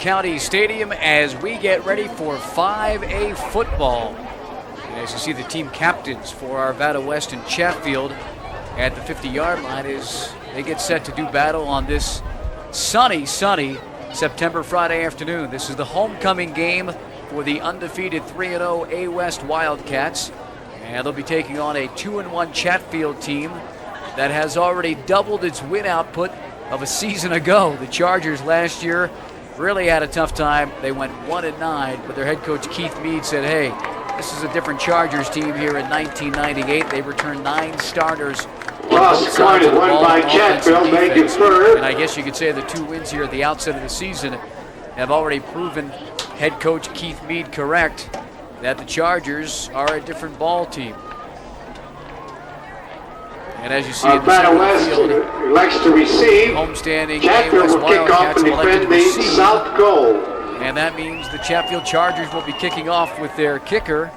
County Stadium as we get ready for 5A football. And as you see the team captains for Arvada West and Chatfield at the 50-yard line as they get set to do battle on this sunny September Friday afternoon. This is the homecoming game for the undefeated 3-0 A West Wildcats. And they'll be taking on a 2-1 Chatfield team that has already doubled its win output of a season ago. The Chargers last year really had a tough time. They went 1-9, but their head coach Keith Mead said, hey, this is a different Chargers team here in 1998. They returned 9 starters on both sides of the ball, offense and defense. And I guess you could say the 2 wins here at the outset of the season have already proven head coach Keith Mead correct that the Chargers are a different ball team. And as you see in the center of the field, likes to receive. Homestanding Chatfield will kick off and defend the south goal. And that means the Chatfield Chargers will be kicking off with their kicker,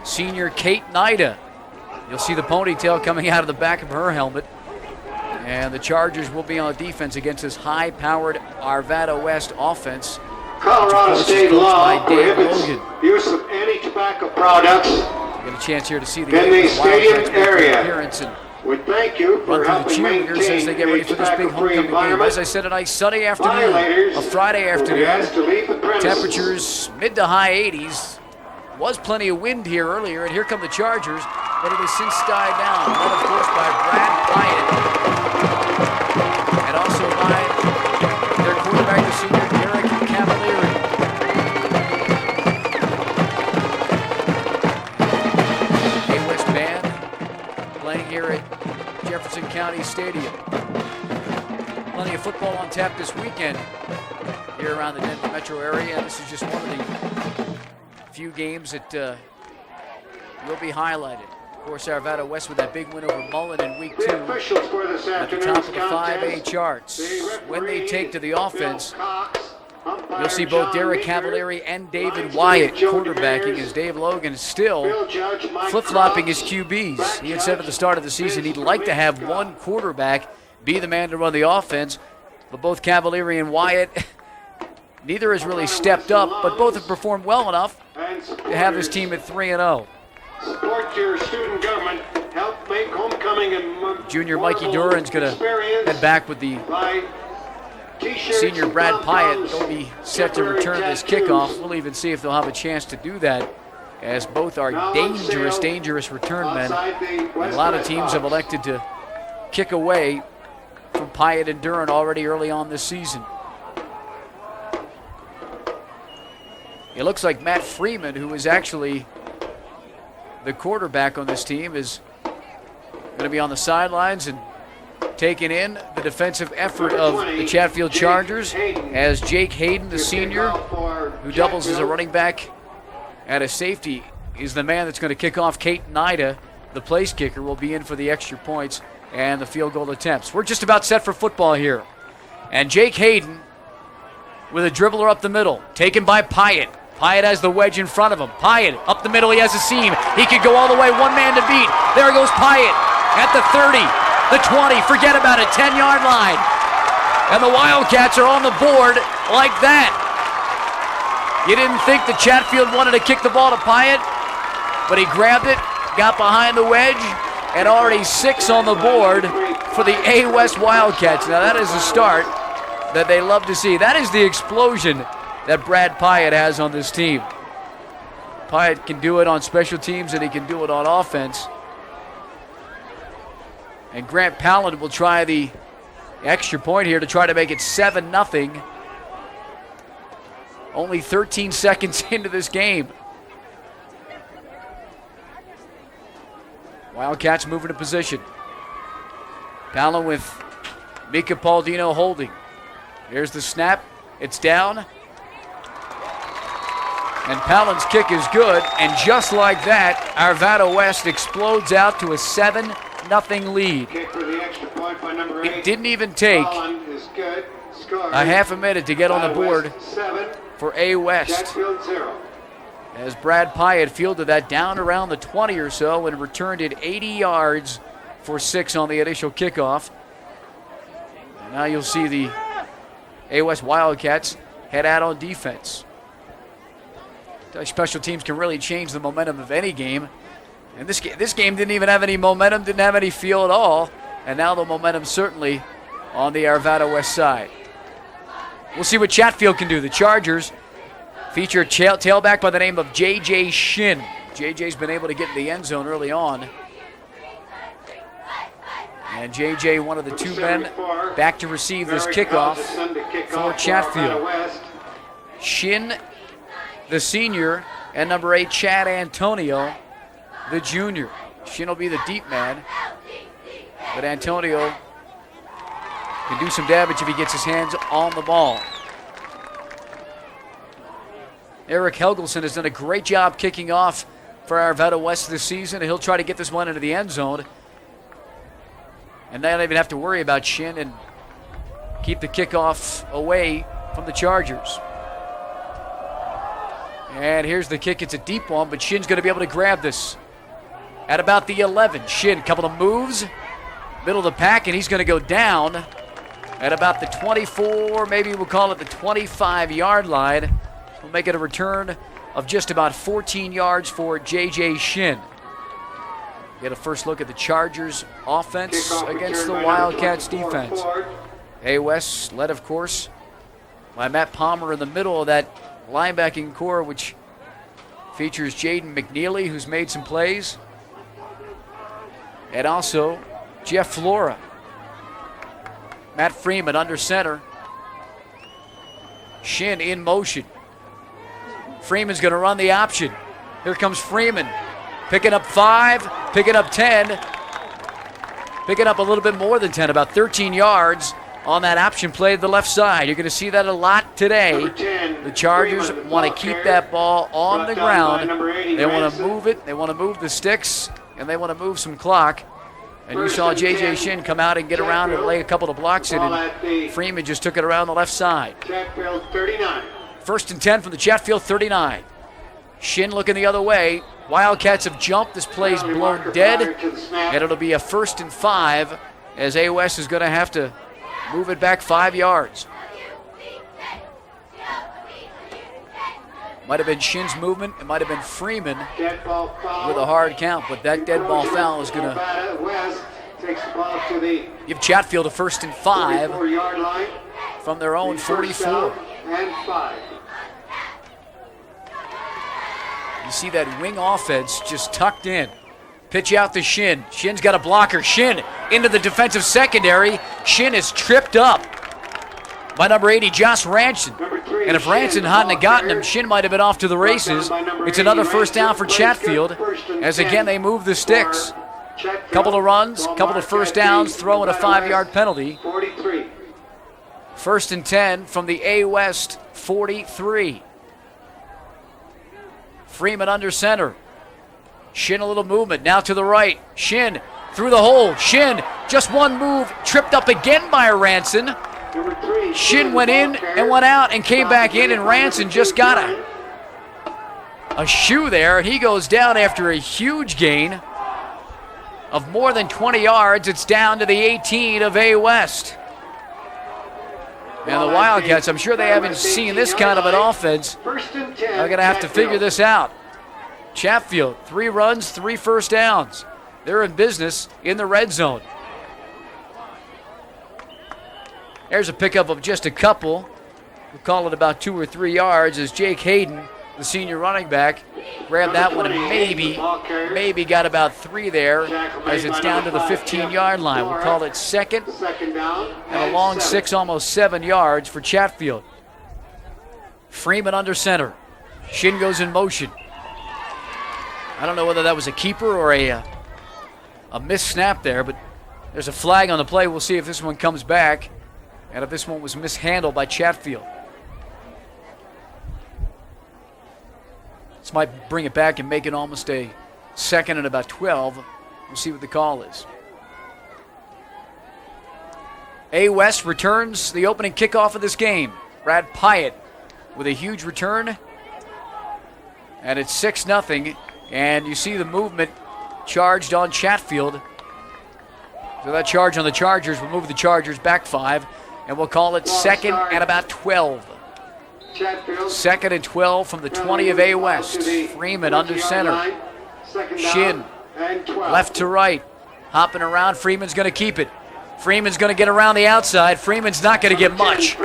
senior Kate Nida. You'll see the ponytail coming out of the back of her helmet. And the Chargers will be on defense against this high-powered Arvada West offense. Colorado State law prohibits use of any tobacco products get a chance here to see the stadium area. Appearance and we thank you for helping maintain as they get ready for this big homecoming game. As I said, a nice sunny afternoon, a Friday afternoon. Temperatures mid to high 80s. Was plenty of wind here earlier, and here come the Chargers, but it has since died down. Led, of course, by Brad Pyatt, and also by their quarterback, the senior Derek Cavalieri. A West band playing here at Jefferson County Stadium. Plenty of football on tap this weekend here around the Denver metro area. This is just one of the few games that will be highlighted. Of course, Arvada West with that big win over Mullen in week 2 at the top of the 5A charts. When they take to the offense, you'll see both Derek Cavalieri and David Wyatt quarterbacking as Dave Logan is still flip-flopping his QBs. He had said at the start of the season he'd like to have one quarterback be the man to run the offense, but both Cavalieri and Wyatt, neither has really stepped up, but both have performed well enough to have this team at 3-0. Support your student government. Help make homecoming and Junior Mikey Duran's going to head back with the senior Brad Pyatt. They'll be set to return this kickoff. We'll even see if they'll have a chance to do that, as both are dangerous return men. And a lot of teams have elected to kick away from Pyatt and Duran already early on this season. It looks like Matt Freeman, who is actually the quarterback on this team, is going to be on the sidelines and taking in the defensive effort of the Chatfield Chargers, as Jake Hayden, the senior, who doubles as a running back and a safety, is the man that's going to kick off. Kate Nida, the place kicker, will be in for the extra points and the field goal attempts. We're just about set for football here. And Jake Hayden with a dribbler up the middle, taken by Pyatt. Pyatt has the wedge in front of him. Pyatt up the middle, he has a seam. He could go all the way, one man to beat. There goes Pyatt at the 30, the 20, forget about it, 10-yard line. And the Wildcats are on the board like that. You didn't think that Chatfield wanted to kick the ball to Pyatt, but he grabbed it, got behind the wedge, and already 6 on the board for the A West Wildcats. Now that is a start that they love to see. That is the explosion that Brad Pyatt has on this team. Pyatt can do it on special teams and he can do it on offense. And Grant Palin will try the extra point here to try to make it 7-0. Only 13 seconds into this game. Wildcats moving to position. Palin with Mika Paladino holding. Here's the snap. It's down. And Palin's kick is good, and just like that, Arvada West explodes out to a 7-0 lead. It didn't even take a half a minute to get on the board for A West, as Brad Pyatt fielded that down around the 20 or so and returned it 80 yards for 6 on the initial kickoff. And now you'll see the A West Wildcats head out on defense. Special teams can really change the momentum of any game. And this game didn't even have any momentum, didn't have any feel at all. And now the momentum certainly on the Arvada West side. We'll see what Chatfield can do. The Chargers feature a tailback by the name of J.J. Shin. J.J.'s been able to get in the end zone early on. And J.J., one of the two men back to receive this kickoff for Chatfield. Shin, the senior, and number 8, Chad Antonio, the junior. Shin will be the deep man, but Antonio can do some damage if he gets his hands on the ball. Eric Helgelson has done a great job kicking off for Arvada West this season, and he'll try to get this one into the end zone. And they don't even have to worry about Shin and keep the kickoff away from the Chargers. And here's the kick. It's a deep one, but Shin's going to be able to grab this at about the 11. Shin, a couple of moves, middle of the pack, and he's going to go down at about the 24, maybe we'll call it the 25-yard line. We'll make it a return of just about 14 yards for J.J. Shin. Get a first look at the Chargers' offense against the Wildcats' defense. A-West led, of course, by Matt Palmer in the middle of that linebacking core, which features Jaden McNeely, who's made some plays, and also Jeff Flora. Matt Freeman under center. Shin in motion. Freeman's going to run the option. Here comes Freeman. Picking up 5, picking up 10, picking up a little bit more than 10, about 13 yards on that option play to the left side. You're going to see that a lot today. The Chargers want to keep that ball on the ground. They want to move it. They want to move the sticks, and they want to move some clock. And you saw J.J. Shin come out and get around and lay a couple of blocks in, and Freeman just took it around the left side. Chatfield 39. First and 10 from the Chatfield 39. Shin looking the other way. Wildcats have jumped. This play's blown dead, and it'll be a 1st and 5 as A-West is going to have to move it back 5 yards. Might have been Shin's movement. It might have been Freeman with a hard count, but that dead ball foul is going to give Chatfield a 1st and 5 from their own 44. You see that wing offense just tucked in. Pitch out to Shin. Shin's got a blocker. Shin into the defensive secondary. Shin is tripped up by number 80, Josh Ranson. And if Ranson hadn't gotten him, Shin might have been off to the races. It's another first down for Chatfield, as again they move the sticks. Couple of runs, couple of first downs, throwing a 5-yard penalty. 1st and 10 from the A-West 43. Freeman under center. Shin a little movement, now to the right. Shin through the hole. Shin, just one move, tripped up again by Ranson. Shin went in and went out and came back in, and Ranson just got a shoe there, and he goes down after a huge gain of more than 20 yards. It's down to the 18 of A-West. And the Wildcats, I'm sure they haven't seen this kind of an offense. They're going to have to figure this out. Chatfield, 3 runs, 3 first downs. They're in business in the red zone. There's a pickup of just a couple. We'll call it about 2 or 3 yards as Jake Hayden, the senior running back, grabbed that one and maybe got about 3 there as it's down to the 15-yard line. We'll call it second and a long 6, almost 7 yards for Chatfield. Freeman under center. Shin goes in motion. I don't know whether that was a keeper or a missed snap there, but there's a flag on the play. We'll see if this one comes back and if this one was mishandled by Chatfield. This might bring it back and make it almost a 2nd and about 12. We'll see what the call is. A-West returns the opening kickoff of this game. Brad Pyatt with a huge return. And it's 6-0. And you see the movement charged on Chatfield. So that charge on the Chargers will move the Chargers back 5. And we'll call it 2nd and about 12. Chatfield. 2nd and 12 from the 20 of A West. Freeman under center. Shin, left to right, hopping around. Freeman's going to keep it. Freeman's going to get around the outside. Freeman's not going to get much.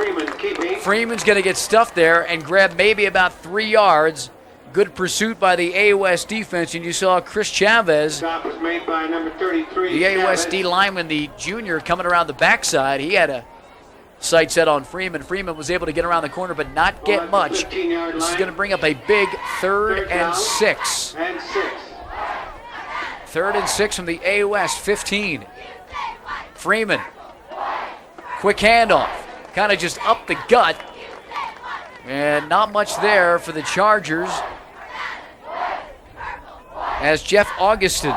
Freeman's going to get stuffed there and grab maybe about 3 yards. Good pursuit by the A West defense, and you saw Chris Chavez, Stop was made by number 33. the A West D lineman, the junior, coming around the backside. He had a sight set on Freeman. Freeman was able to get around the corner, but not get much. This is going to bring up a big 3rd and 6. And 6. 3rd and 6 from the A West 15. Freeman, quick handoff, kind of just up the gut, and not much there for the Chargers. As Jeff Augustin,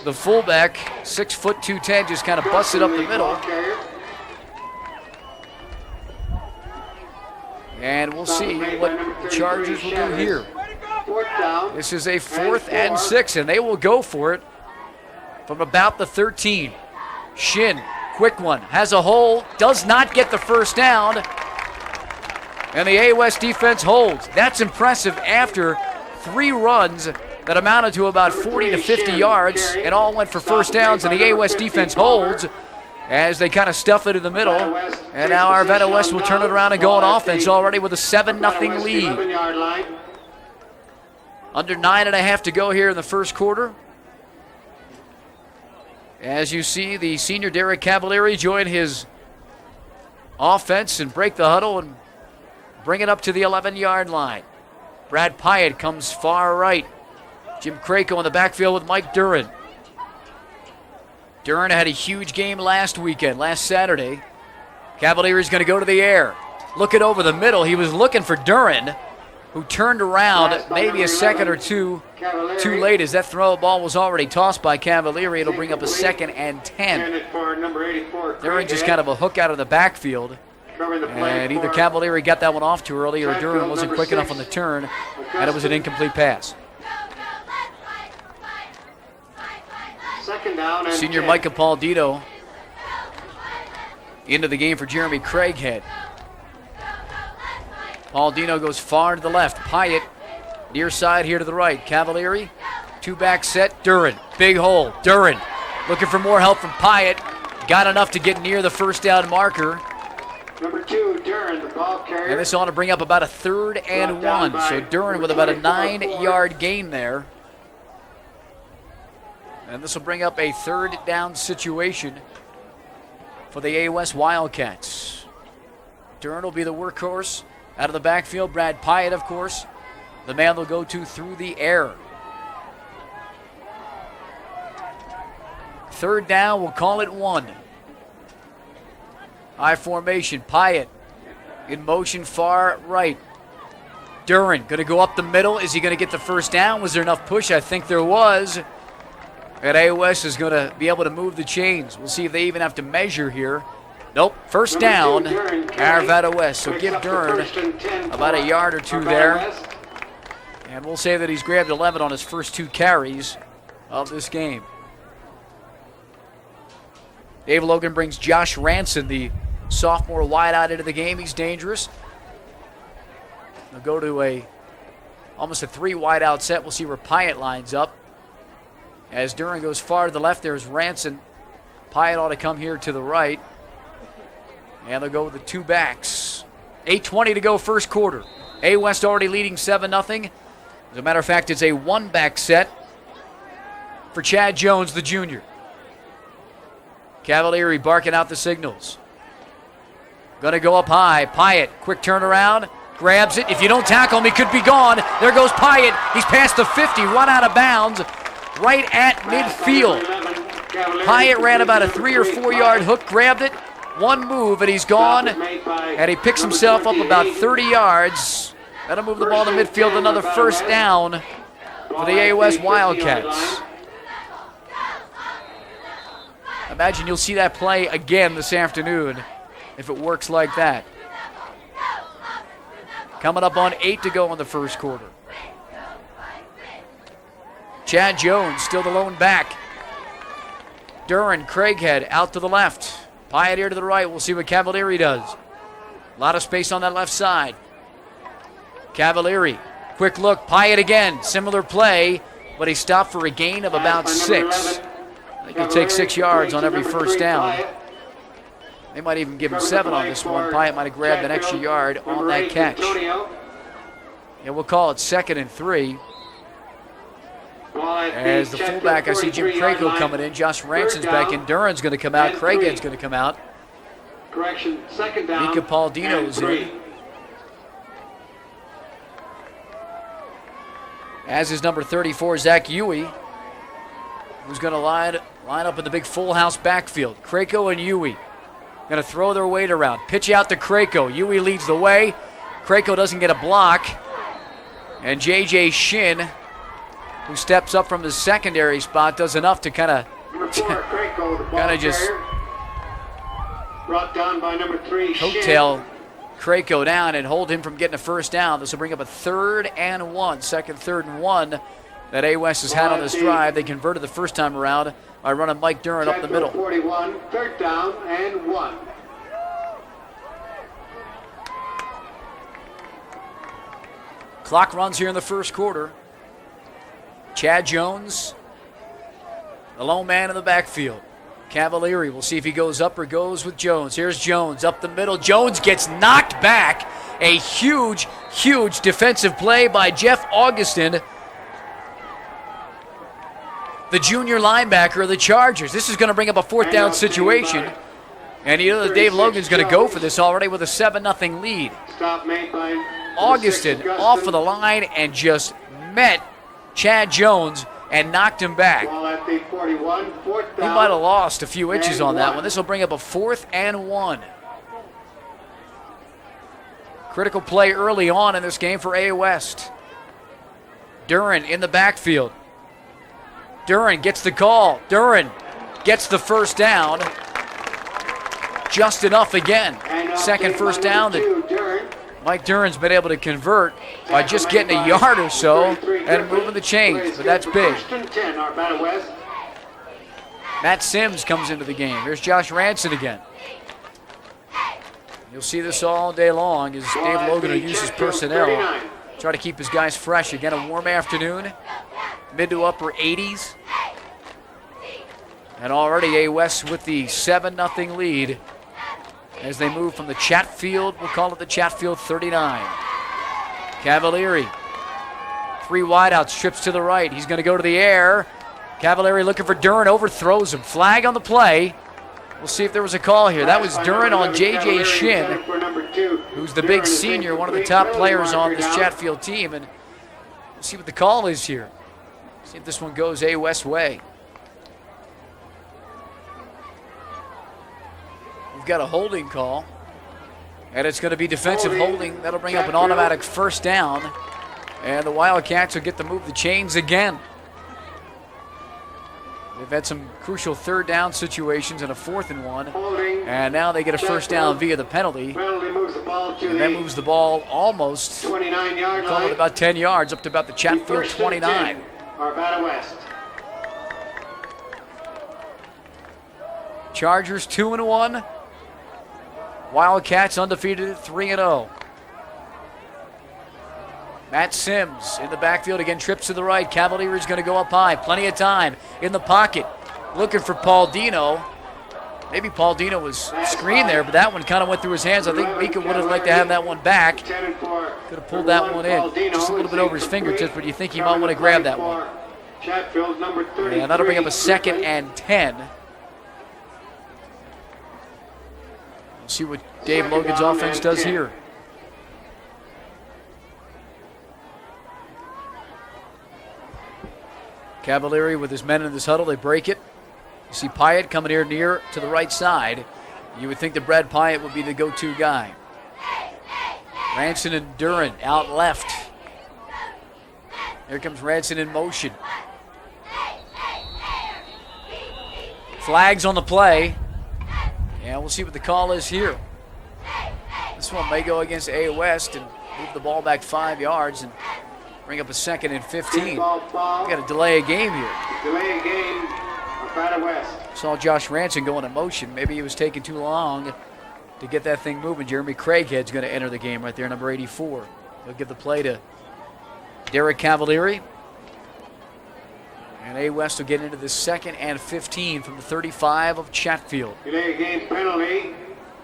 the fullback, 6 foot 210, just kind of busted up the middle. And we'll see what the Chargers will do here. This is a 4th and 6, and they will go for it from about the 13. Shin, quick one, has a hole, does not get the first down, and the A West defense holds. That's impressive after 3 runs that amounted to about 40 to 50 yards, and all went for first downs, and the A West defense holds as they kind of stuff it in the middle. And now Arvada West will turn it around and go on offense already with a 7-0 lead. Under 9.5 to go here in the first quarter. As you see, the senior Derek Cavalieri join his offense and break the huddle and bring it up to the 11-yard line. Brad Pyatt comes far right. Jim Krako in the backfield with Mike Duran. Duran had a huge game last Saturday. Cavalieri's going to go to the air. Looking over the middle, he was looking for Duran, who turned around maybe a second or two too late as that throw ball was already tossed by Cavalieri. It'll bring up a 2nd and 10. Duran just kind of a hook out of the backfield. And either Cavalieri got that one off too early or Duran wasn't quick enough on the turn, and it was an incomplete pass. Senior Micah Paulino into the game for Jeremy Craighead. Paulino goes far to the left. Pyatt near side here to the right. Cavalieri, 2-back set. Duran, big hole. Duran looking for more help from Pyatt. Got enough to get near the first down marker. Number 2, Duran, the ball carrier. And this ought to bring up about a 3rd and 1. So Duran with about a 9-yard gain there. And this will bring up a 3rd down situation for the A West Wildcats. Duran will be the workhorse out of the backfield. Brad Pyatt, of course, the man they'll go to through the air. 3rd down, we'll call it 1. I formation, Pyatt in motion far right. Duran going to go up the middle. Is he going to get the first down? Was there enough push? I think there was. And A West is going to be able to move the chains. We'll see if they even have to measure here. Nope, first down, Arvada West. So give Duran about a yard or 2 there. And we'll say that he's grabbed 11 on his first 2 carries of this game. Dave Logan brings Josh Ranson, the sophomore wideout, into the game. He's dangerous. They'll go to almost a 3 wideout set. We'll see where Pyatt lines up. As Duran goes far to the left, there's Ranson. Pyatt ought to come here to the right. And they'll go with the 2 backs. 8:20 to go first quarter. A West already leading 7-0. As a matter of fact, it's a 1-back set for Chad Jones, the junior. Cavalieri barking out the signals. Going to go up high. Pyatt, quick turnaround, grabs it. If you don't tackle him, he could be gone. There goes Pyatt. He's past the 50, run out of bounds, right at midfield. Pyatt ran about a 3 or 4 yard hook, grabbed it, 1 move, and he's gone. And he picks himself up about 30 yards. That'll move the ball to midfield, another first down for the A West Wildcats. Imagine you'll see that play again this afternoon if it works like that. Coming up on 8 to go in the first quarter. Chad Jones still the lone back. Duran, Craighead out to the left. Pyatt here to the right. We'll see what Cavalieri does. A lot of space on that left side. Cavalieri, quick look, Pyatt again, similar play, but he stopped for a gain of about 6. I think he'll take 6 yards on every first down. They might even give him 7 on this one. Pyatt might have grabbed an extra yard on that catch. Yeah, we'll call it 2nd and 3. As the fullback, I see Jim Crayco coming in. Josh Ranson's back in. Duran's going to come out. Craighead's going to come out. Correction, 2nd down. Mika Paladino's in. As is number 34, Zach Huey, who's going to line up in the big full house backfield. Crayco and Huey going to throw their weight around. Pitch out to Crayco. Huey leads the way. Crayco doesn't get a block. And J.J. Shin, who steps up from the secondary spot, does enough to kind of just brought down by number 3, coattail Crayco down and hold him from getting a first down. This will bring up a 3rd and 1, 2nd, 3rd and 1 that A-West has had on this drive. They converted the first time around by running Mike Duran up the middle. 41, 3rd down and 1. Clock runs here in the first quarter. Chad Jones, the lone man in the backfield. Cavalieri, we'll see if he goes up or goes with Jones. Here's Jones up the middle. Jones gets knocked back. A huge, huge defensive play by Jeff Augustin, the junior linebacker of the Chargers. This is going to bring up a 4th down situation. And you know that Dave Logan's going to go for this already with a 7-0 lead. Stop made by Augustin off of the line and just met Chad Jones and knocked him back. Ball at the 41, 4th down. He might have lost a few inches on that one. This will bring up a 4th and 1. Critical play early on in this game for A West. Duran in the backfield. Duran gets the call. Duran gets the first down. Just enough again. 2nd first down that Mike Duran's been able to convert by just getting a yard or so and moving the chains, but that's big. Matt Sims comes into the game. Here's Josh Ranson again. You'll see this all day long as Dave Logan will use his personnel, try to keep his guys fresh. Again, a warm afternoon, mid to upper 80s. And already A West with the 7-0 lead as they move from the Chatfield, we'll call it the Chatfield 39. Cavalieri, 3 wideouts, trips to the right. He's going to go to the air. Cavalieri looking for Duran, overthrows him. Flag on the play. We'll see if there was a call here. That was Duran on J.J. Shin, who's the big senior, one of the top players on this Chatfield team. And we'll see what the call is here. See if this one goes A West way. We've got a holding call, and it's going to be defensive holding. That'll bring up an automatic first down, and the Wildcats will get to move the chains again. They've had some crucial 3rd down situations and a 4th and 1, and now they get a first down via the penalty, and that moves the ball almost, call it about 10 yards, up to about the Chatfield 29. Arvada West. Chargers 2-1. Wildcats undefeated at 3-0. Matt Sims in the backfield again, trips to the right. Cavalieri's going to go up high. Plenty of time in the pocket. Looking for Paul Dino. Maybe Paul Dino was screened there, but that one kind of went through his hands. I think Mika would have liked to have that one back. Could have pulled that one in. Just a little bit over his fingertips, but you think he might want to grab that one. And that'll bring up a 2nd and 10. We'll see what Dave Logan's offense does here. Cavalieri with his men in this huddle, they break it. You see Pyatt coming here near to the right side. You would think that Brad Pyatt would be the go-to guy. Ranson and Duran out left. Here comes Ranson in motion. Flags on the play. And we'll see what the call is here. This one may go against A West and move the ball back 5 yards and bring up a 2nd and 15. We got to delay a game here. Delay a game, Arvada West. Saw Josh Ranson going in motion. Maybe he was taking too long to get that thing moving. Jeremy Craighead's going to enter the game right there, number 84. They'll give the play to Derek Cavalieri. And A West will get into the 2nd and 15 from the 35 of Chatfield. Delay game penalty.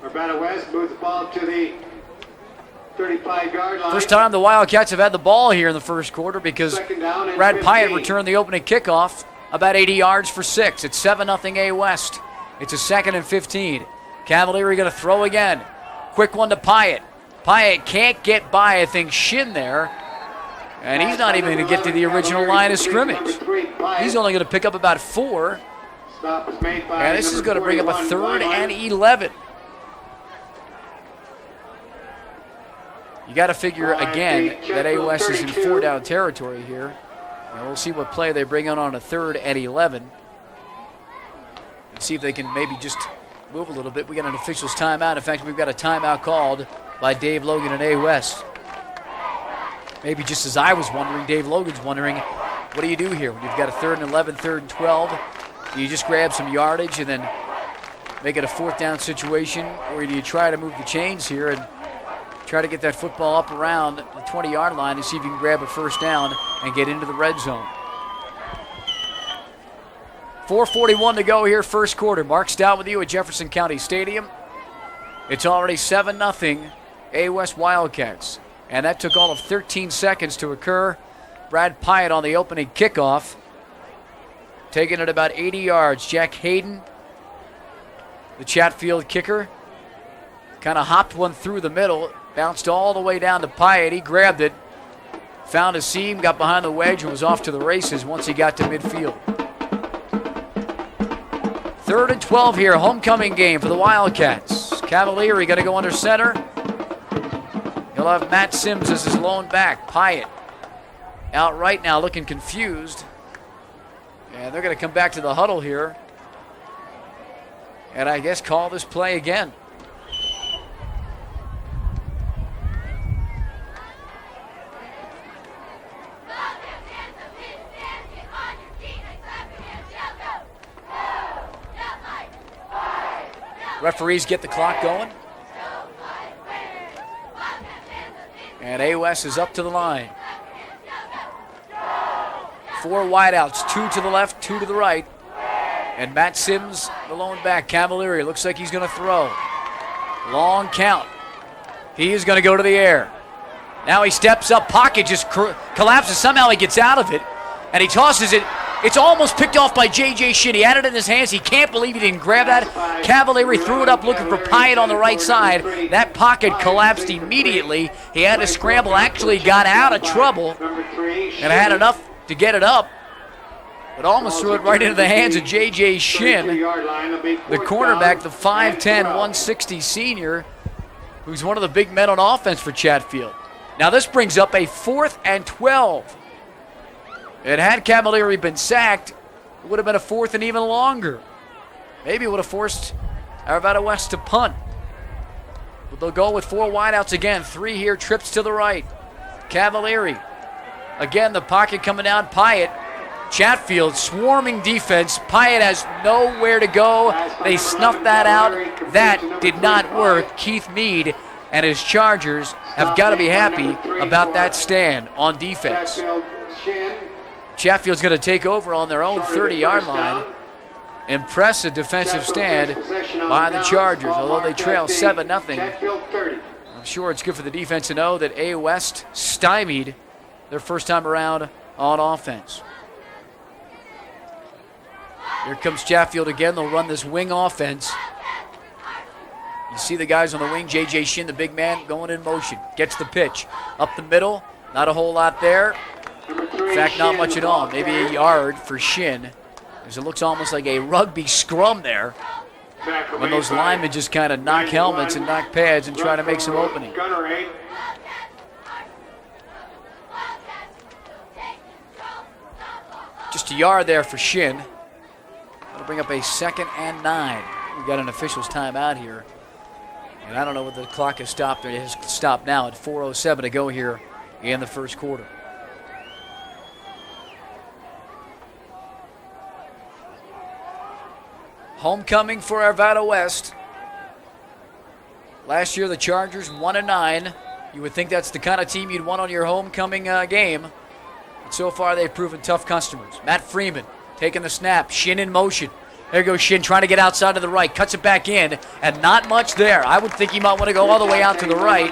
Arvada West moves the ball to the 35-yard line. First time the Wildcats have had the ball here in the first quarter because Brad Pyatt returned the opening kickoff about 80 yards for 6. It's 7-0 A West. It's a 2nd and 15. Cavalieri going to throw again. Quick one to Pyatt. Pyatt can't get by, I think, Shin there. And he's not even going to get to the original line of scrimmage. He's only going to pick up about 4. And this is going to bring up a 3rd and 11. You got to figure, again, that A West is in 4-down territory here. And we'll see what play they bring on a 3rd and 11. And see if they can maybe just move a little bit. We got an official's timeout. In fact, we've got a timeout called by Dave Logan and A West. Maybe just as I was wondering, Dave Logan's wondering, what do you do here when you've got a 3rd and 11, 3rd and 12? Do you just grab some yardage and then make it a 4th down situation? Or do you try to move the chains here and try to get that football up around the 20-yard line and see if you can grab a 1st down and get into the red zone? 4:41 to go here, first quarter. Mark Stout with you at Jefferson County Stadium. It's already 7-0 A West Wildcats. And that took all of 13 seconds to occur. Brad Pyatt on the opening kickoff, taking it about 80 yards. Jack Hayden, the Chatfield kicker, kind of hopped one through the middle, bounced all the way down to Pyatt. He grabbed it, found a seam, got behind the wedge, and was off to the races once he got to midfield. 3rd and 12 here, homecoming game for the Wildcats. Cavalieri going to go under center. He'll have Matt Sims as his lone back. Pyatt out right now looking confused. And they're going to come back to the huddle here. And I guess call this play again. Referees get the clock going. And A West is up to the line. 4 wideouts, 2 to the left, 2 to the right. And Matt Sims, the lone back. Cavalieri looks like he's going to throw. Long count. He is going to go to the air. Now he steps up, pocket just collapses. Somehow he gets out of it, and he tosses it. It's almost picked off by J.J. Shin. He had it in his hands. He can't believe he didn't grab that. Cavalieri threw it up looking for Pyatt on the right side. That pocket collapsed immediately. He had to scramble, actually got out of trouble, and had enough to get it up, but almost threw it right into the hands of J.J. Shin, the cornerback, the 5'10", 160 senior, who's one of the big men on offense for Chatfield. Now this brings up a 4th and 12. And had Cavalieri been sacked, it would have been a 4th and even longer. Maybe it would have forced Arvada West to punt. But they'll go with 4 wideouts again. 3 here, trips to the right. Cavalieri. Again, the pocket coming down. Pyatt. Chatfield, swarming defense. Pyatt has nowhere to go. They snuffed that out. That did not work. Keith Mead and his Chargers have got to be happy about that stand on defense. Chatfield's going to take over on their own 30-yard line. Impressive defensive stand by the Chargers, although they trail 7-0. I'm sure it's good for the defense to know that A West stymied their first time around on offense. Here comes Chatfield again. They'll run this wing offense. You see the guys on the wing. J.J. Shin, the big man, going in motion. Gets the pitch. Up the middle. Not a whole lot there. In fact, not much at all. Maybe a yard for Shin, as it looks almost like a rugby scrum there when those linemen just kind of knock helmets and knock pads and try to make some opening. Just a yard there for Shin. That'll bring up a 2nd and 9. We've got an official's timeout here. And I don't know whether the clock has stopped or it has stopped now at 4:07 to go here in the first quarter. Homecoming for Arvada West. Last year the Chargers 1-9. You would think that's the kind of team you'd want on your homecoming game. But so far, they've proven tough customers. Matt Freeman taking the snap. Shin in motion. There goes Shin trying to get outside to the right. Cuts it back in, and not much there. I would think he might want to go all the way out to the right.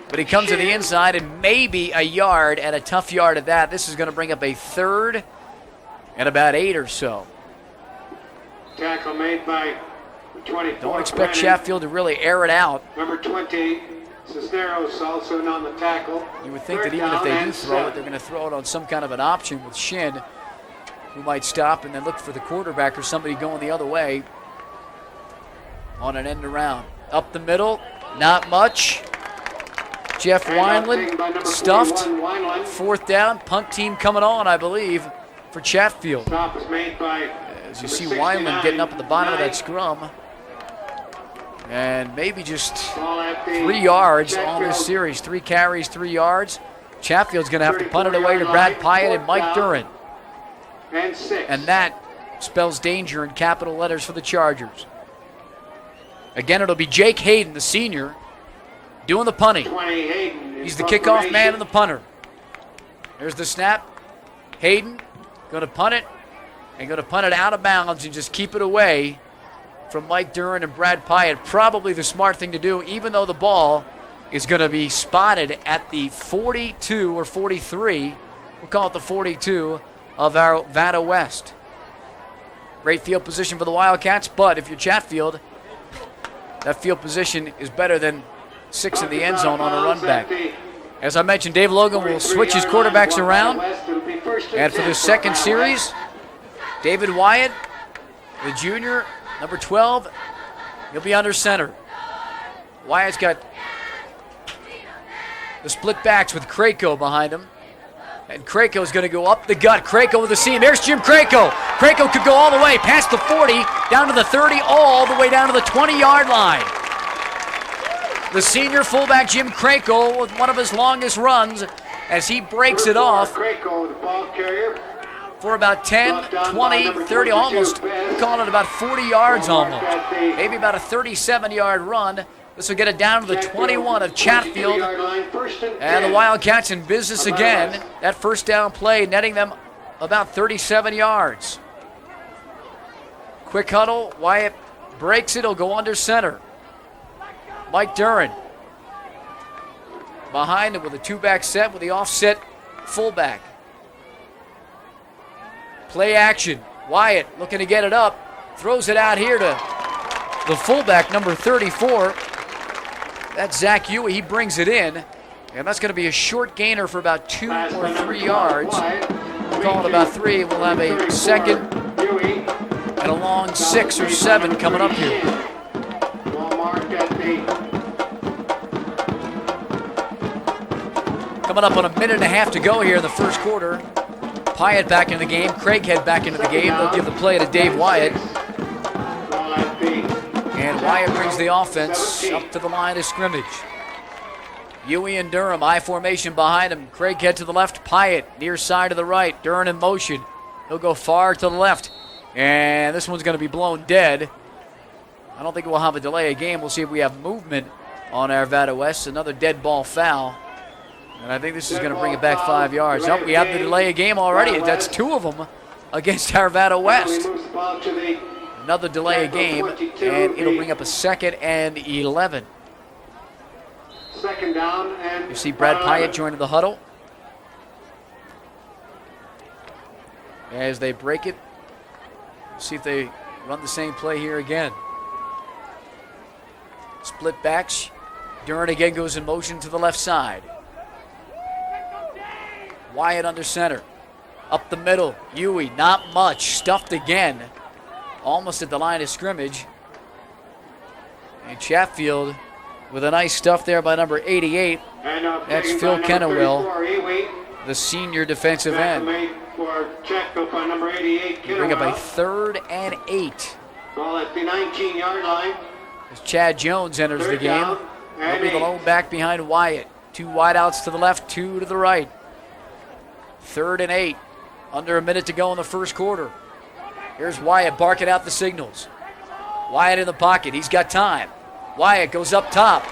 But he comes to the inside, and maybe a yard, and a tough yard at that. This is going to bring up a 3rd and about 8 or so. Tackle made by 24. Don't expect Chatfield to really air it out. Number 20, Cisneros, also on the tackle. You would think that even if they do throw it, they're going to throw it on some kind of an option with Shin, who might stop and then look for the quarterback or somebody going the other way on an end around. Up the middle, not much. Jeff Wineland stuffed. 4th down, punt team coming on, I believe, for Chatfield. Stop is made by as you see Wineland getting up at the bottom of that scrum. And maybe just 3 yards on this series. 3 carries, 3 yards. Chatfield's going to have to punt it away to Brad Pyatt and Mike Duran. And that spells danger in capital letters for the Chargers. Again, it'll be Jake Hayden, the senior, doing the punting. He's the kickoff man and the punter. There's the snap. Hayden going to punt it and going to punt it out of bounds and just keep it away from Mike Duran and Brad Pyatt. Probably the smart thing to do, even though the ball is going to be spotted at the 42 or 43. We'll call it the 42 of Arvada West. Great field position for the Wildcats, but if you're Chatfield, that field position is better than 6 in the end zone on a run back. As I mentioned, Dave Logan will switch his quarterbacks around. And for the second series, David Wyatt, the junior, number 12, he'll be under center. Wyatt's got the split backs with Krako behind him. And Krako's going to go up the gut. Krako with the seam. There's Jim Krako. Krako could go all the way past the 40, down to the 30, all the way down to the 20-yard line. The senior fullback, Jim Krako, with one of his longest runs as he breaks it off for about 10, 20, 30, almost, we'll call it about 40 yards almost. Maybe about a 37-yard run. This will get it down to the 21 of Chatfield. And the Wildcats in business again. That first down play netting them about 37 yards. Quick huddle. Wyatt breaks it. He'll go under center. Mike Duran behind him with a 2-back set with the offset fullback. Play action. Wyatt looking to get it up. Throws it out here to the fullback, number 34. That's Zach Huey. He brings it in. And that's going to be a short gainer for about 2 or 3 yards. We'll call it about 3. We'll have a second and a long 6 or 7 coming up here. Coming up on a minute and a half to go here in the first quarter. Pyatt back in the game. Craighead back into the game. They'll give the play to Dave Wyatt. And Wyatt brings the offense up to the line of scrimmage. Huey and Durham, I formation behind him. Craighead to the left, Pyatt near side to the right. Durham in motion. He'll go far to the left. And this one's going to be blown dead. I don't think we'll have a delay of game. We'll see if we have movement on Arvada West. Another dead ball foul. And I think this is going to bring it back 5 yards. Oh, we have the delay of game already. That's 2 of them against Arvada West. Another delay of game, and it'll bring up a 2nd and 11. Second down and you see Brad Pyatt joining the huddle. As they break it, see if they run the same play here again. Split backs. Duran again goes in motion to the left side. Wyatt under center. Up the middle. Huey, not much. Stuffed again. Almost at the line of scrimmage. And Chatfield with a nice stuff there by number 88. That's Phil Kennewell, the senior defensive end. Bring up a 3rd and 8. Ball at the 19-yard line. As Chad Jones enters the game. He'll be the lone back behind Wyatt. 2 wideouts to the left, 2 to the right. 3rd and 8. Under a minute to go in the first quarter. Here's Wyatt barking out the signals. Wyatt in the pocket. He's got time. Wyatt goes up top.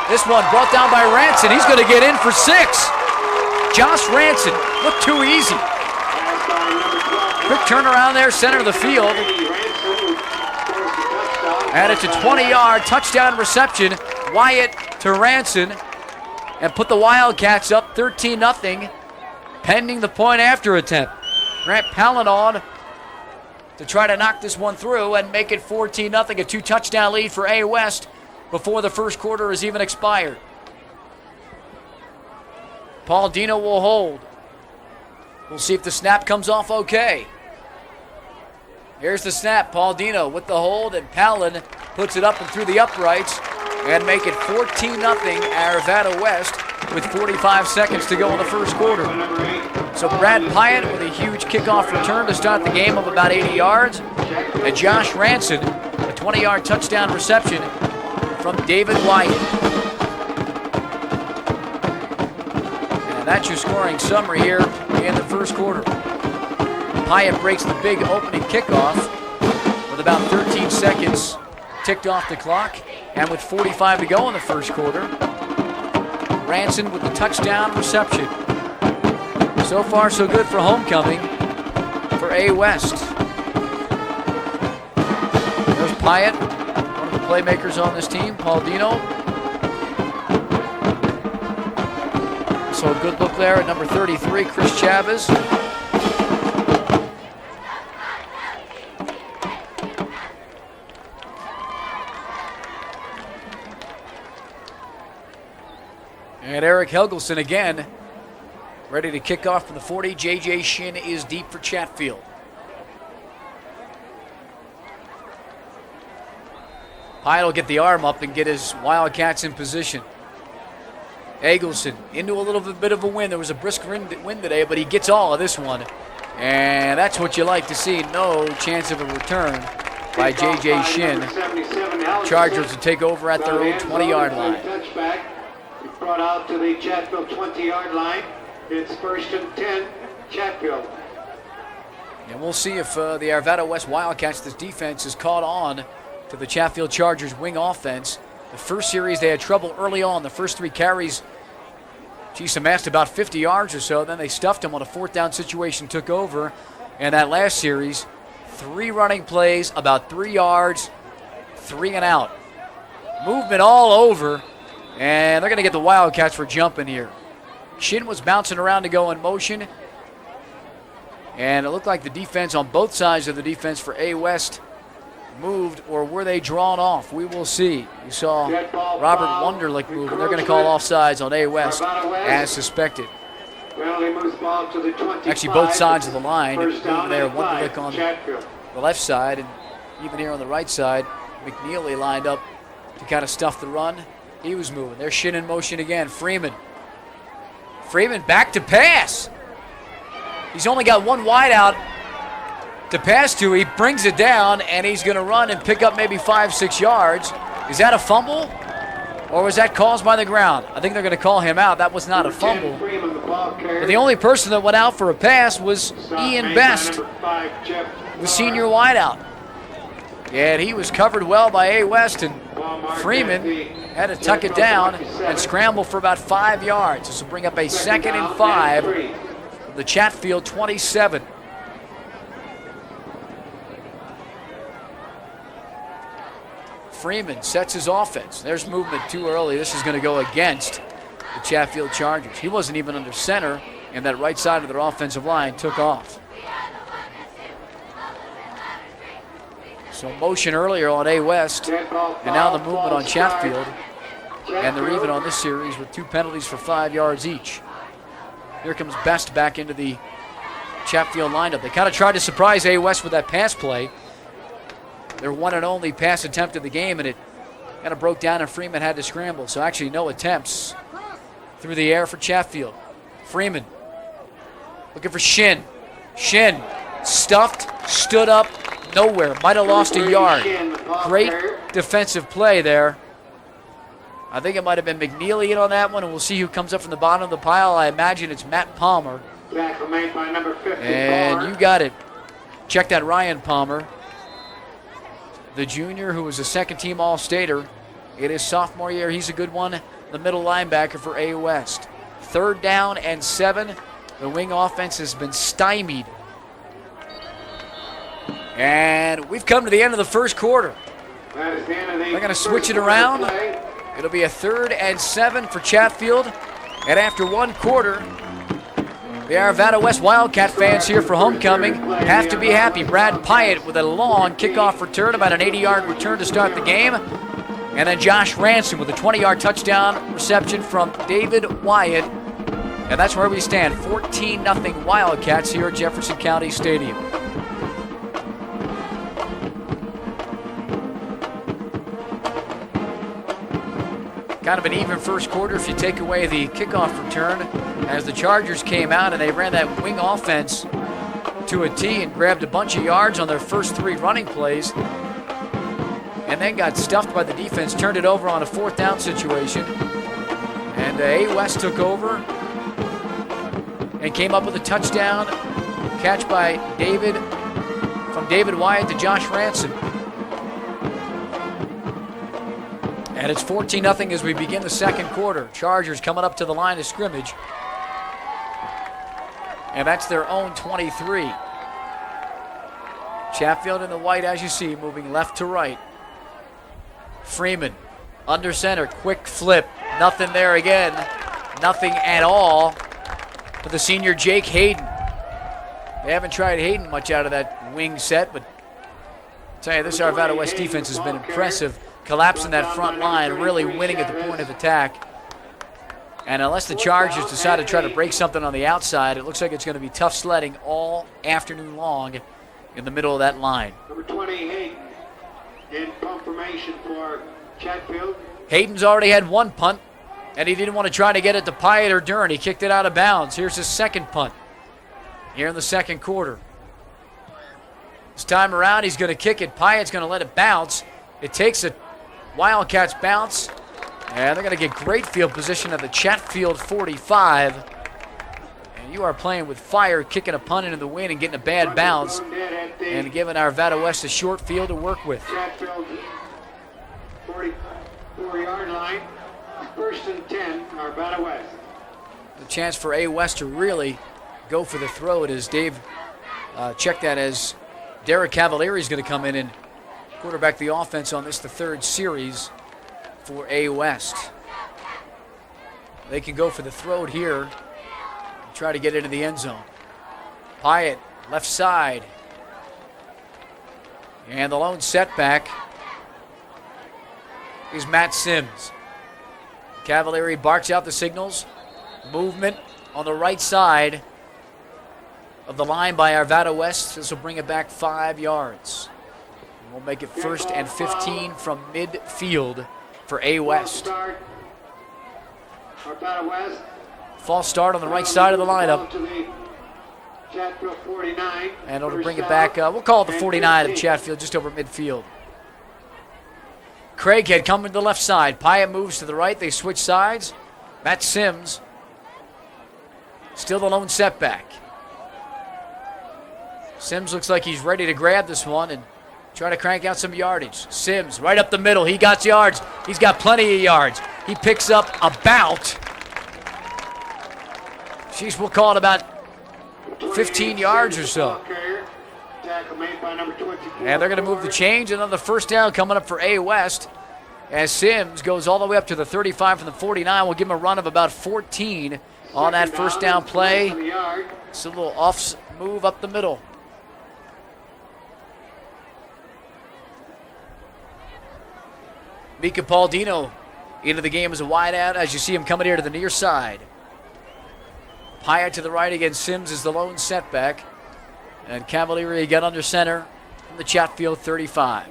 This one brought down by Ranson. He's going to get in for 6. Josh Ranson looked too easy. Quick turnaround there, center of the field. And it's a 20-yard touchdown reception. Wyatt to Ranson. And put the Wildcats up 13-0, pending the point after attempt. Grant Palin on to try to knock this one through and make it 14-0, a 2-touchdown lead for A West before the first quarter has even expired. Paul Dino will hold. We'll see if the snap comes off okay. Here's the snap. Paul Dino with the hold, and Palin puts it up and through the uprights and make it 14-0 Arvada West with 45 seconds to go in the first quarter. So Brad Pyatt with a huge kickoff return to start the game of about 80 yards. And Josh Ranson, a 20-yard touchdown reception from David Wyatt. And that's your scoring summary here in the first quarter. Pyatt breaks the big opening kickoff with about 13 seconds ticked off the clock. And with 45 to go in the first quarter, Ranson with the touchdown reception. So far, so good for homecoming for A West. There's Pyatt, one of the playmakers on this team, Paul Dino. So a good look there at number 33, Chris Chavez. And Eric Helgelson again, ready to kick off from the 40. J.J. Shin is deep for Chatfield. Pyatt will get the arm up and get his Wildcats in position. Eggleston into a little bit of a wind. There was a brisk wind today, but he gets all of this one. And that's what you like to see. No chance of a return by J.J. Shin. Chargers to take over at their own 20-yard line. Brought out to the Chatfield 20-yard line. It's 1st and 10, Chatfield. And we'll see if the Arvada West Wildcats, this defense, is caught on to the Chatfield Chargers wing offense. The first series, they had trouble early on. The first 3 carries, amassed about 50 yards or so. Then they stuffed them on a 4th down situation, took over. And that last series, 3 running plays, about 3 yards, 3 and out. Movement all over. And they're going to get the Wildcats for jumping here. Shin was bouncing around to go in motion. And it looked like the defense on both sides of the defense for A West moved, or were they drawn off? We will see. You saw Robert Wunderlich move, and they're going to call offsides on A West as suspected. Actually, both sides of the line moving there. Wunderlich on the left side, and even here on the right side, McNeely lined up to kind of stuff the run. He was moving. There's Shin in motion again. Freeman back to pass. He's only got one wide out to pass to. He brings it down, and he's going to run and pick up maybe 5-6 yards. Is that a fumble, or was that caused by the ground? I think they're going to call him out. That was not a fumble. But the only person that went out for a pass was Ian Best, the senior wideout. Yeah, and he was covered well by A West, and Freeman had to tuck it down and scramble for about 5 yards. This will bring up a 2nd and 5. The Chatfield 27. Freeman sets his offense. There's movement too early. This is going to go against the Chatfield Chargers. He wasn't even under center, and that right side of their offensive line took off. So motion earlier on A West, and now the movement on Chatfield. And they're even on this series with 2 penalties for 5 yards each. Here comes Best back into the Chatfield lineup. They kind of tried to surprise A West with that pass play. Their one and only pass attempt of the game, and it kind of broke down, and Freeman had to scramble. So actually no attempts through the air for Chatfield. Freeman looking for Shin. Shin stuffed, stood up, nowhere. Might have lost a yard. Great defensive play there. I think it might have been McNeely in on that one, and we'll see who comes up from the bottom of the pile. I imagine it's Matt Palmer. And you got it. Check that Ryan Palmer, the junior who was a second-team All-Stater in his sophomore year. He's a good one. the middle linebacker for A West. 3rd down and 7. The wing offense has been stymied. And we've come to the end of the first quarter. They're going to switch it around. It'll be a 3rd and 7 for Chatfield. And after 1 quarter, the Arvada West Wildcat fans here for homecoming have to be happy. Brad Pyatt with a long kickoff return, about an 80-yard return to start the game. And then Josh Ransom with a 20-yard touchdown reception from David Wyatt. And that's where we stand, 14-0 Wildcats here at Jefferson County Stadium. Kind of an even first quarter if you take away the kickoff return, as the Chargers came out and they ran that wing offense to a T and grabbed a bunch of yards on their first 3 running plays, and then got stuffed by the defense, turned it over on a 4th down situation. And A West took over and came up with a touchdown catch by from David Wyatt to Josh Ransom. And it's 14-0 as we begin the second quarter. Chargers coming up to the line of scrimmage. And that's their own 23. Chatfield in the white, as you see, moving left to right. Freeman under center, quick flip. Nothing there again. Nothing at all for the senior Jake Hayden. They haven't tried Hayden much out of that wing set, but I'll tell you, this Arvada West defense has been impressive. Collapsing that front line, really winning at the point of attack. And unless the Chargers decide to try to break something on the outside, it looks like it's going to be tough sledding all afternoon long in the middle of that line. Number 28 in punt formation for Chatfield. Hayden's already had 1 punt, and he didn't want to try to get it to Pyatt or Dern. He kicked it out of bounds. Here's his 2nd punt here in the second quarter. This time around, he's going to kick it. Pyatt's going to let it bounce. It takes a Wildcats bounce, and they're going to get great field position at the Chatfield 45. And you are playing with fire, kicking a punt into the wind and getting a bad bounce, and giving Arvada West a short field to work with. Chatfield 44-yard line, 1st and 10, Arvada West. The chance for A West to really go for the throw. It is Dave checked that as Derek Cavalieri is going to come in and quarterback the offense on this, the 3rd series for A West. They can go for the throw here and try to get into the end zone. Pyatt, left side. And the lone setback is Matt Sims. Cavalieri barks out the signals. Movement on the right side of the line by Arvada West. This will bring it back 5 yards. We'll make it 1st and 15 from midfield for A West. False start on the right side of the lineup. And it'll bring it back, we'll call it the 49 of Chatfield, just over midfield. Craighead coming to the left side. Pyatt moves to the right. They switch sides. Matt Sims, still the lone setback. Sims looks like he's ready to grab this one and try to crank out some yardage. Sims right up the middle. He got yards. He's got plenty of yards. He picks up about, we'll call it about 15 yards or so. And they're going to move the change. Another 1st down coming up for A West as Sims goes all the way up to the 35 from the 49. We'll give him a run of about 14 on that 1st down play. It's a little off move up the middle. Mika Paladino into the game as a wide out as you see him coming here to the near side. Pyatt to the right against Sims is the lone setback. And Cavalieri again under center from the Chatfield 35.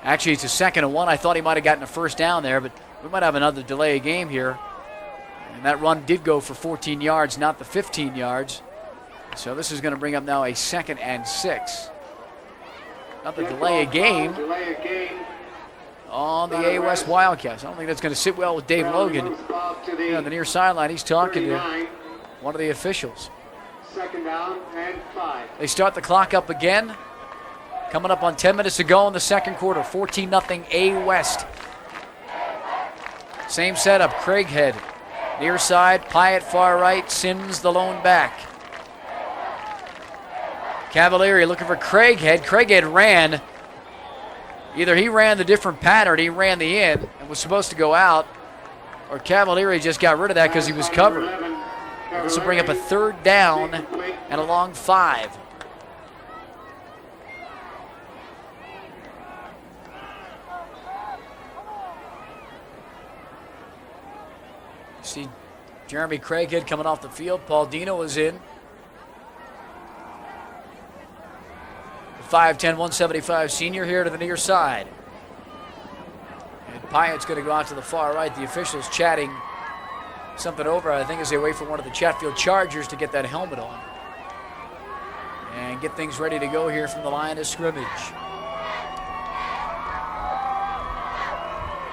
Actually, it's a 2nd and 1. I thought he might have gotten a 1st down there, but we might have another delay of game here. And that run did go for 14 yards, not the 15 yards. So this is going to bring up now a 2nd and 6. Another delay of game on the A West Wildcats. I don't think that's going to sit well with Dave Logan. On the near sideline, he's talking to one of the officials. 2nd down and 5. They start the clock up again. Coming up on 10 minutes to go in the second quarter. 14-0 A West. Same setup. Craighead near side. Pyatt far right. Sims the lone back. Cavalieri looking for Craighead. Craighead ran. Either he ran the different pattern, he ran the in and was supposed to go out, or Cavalieri just got rid of that because he was covered. This will bring up a third down and a long 5. See Jeremy Craighead coming off the field. Paul Dino is in. 5'10", 175 senior here to the near side. And Pyatt's going to go out to the far right. The officials chatting something over, I think, as they wait for one of the Chatfield Chargers to get that helmet on and get things ready to go here from the line of scrimmage.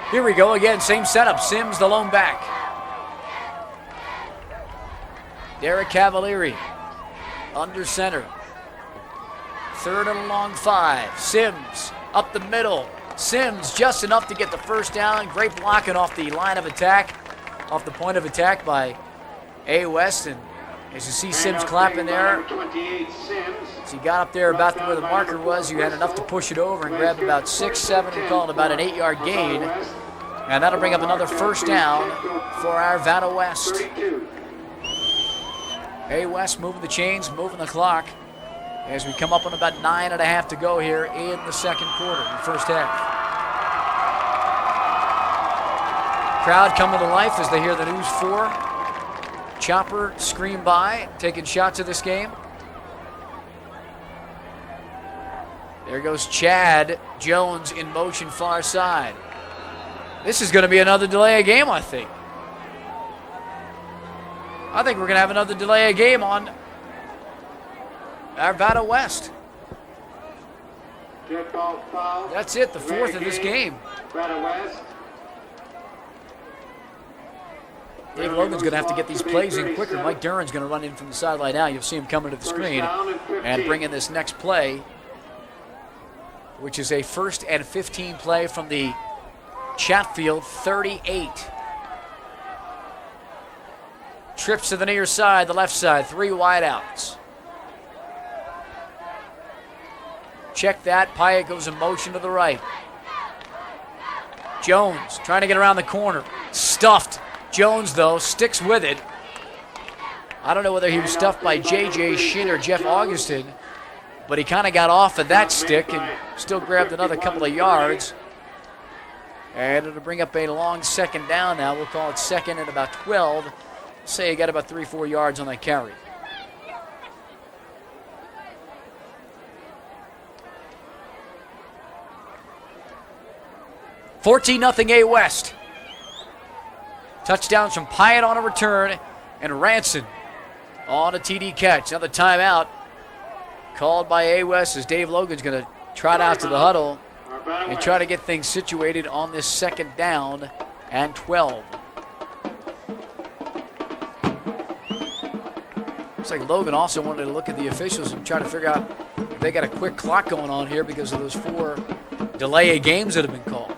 Here we go again, same setup. Sims the lone back. Derek Cavalieri under center. Third and a long 5. Sims up the middle. Sims just enough to get the first down. Great blocking off the line of attack, off the point of attack by A West. And as you see Sims clapping there, as he got up there about where the marker was, you had enough to push it over and grab about 6, 7, and call it about an 8-yard gain. And that'll bring up another first down for Arvada West. A West moving the chains, moving the clock, as we come up on about 9.5 to go here in the second quarter, the first half. Crowd coming to life as they hear the News 4 chopper scream by, taking shots of this game. There goes Chad Jones in motion far side. This is going to be another delay of game, I think. I think we're going to have another delay of game on Arvada West. That's it, the fourth of this game. Dave Logan's going to have to get these plays in quicker. Mike Duran's going to run in from the sideline now. You'll see him coming to the screen and bring in this next play, which is a 1st and 15 play from the Chatfield 38. Trips to the near side, the left side, 3 wideouts. Check that. Pyatt goes in motion to the right. Jones trying to get around the corner. Stuffed. Jones, though, sticks with it. I don't know whether he was stuffed by J.J. Shin or Jeff Augustin, but he kind of got off of that stick and still grabbed another couple of yards. And it'll bring up a long second down now. We'll call it second and about 12. Say he got about 3-4 yards on that carry. $14-0 A West. Touchdowns from Pyatt on a return and Ranson on a TD catch. Another timeout called by A West as Dave Logan's going to trot out to the huddle and try to get things situated on this second down and 12. Looks like Logan also wanted to look at the officials and try to figure out if they got a quick clock going on here because of those 4 delay of games that have been called.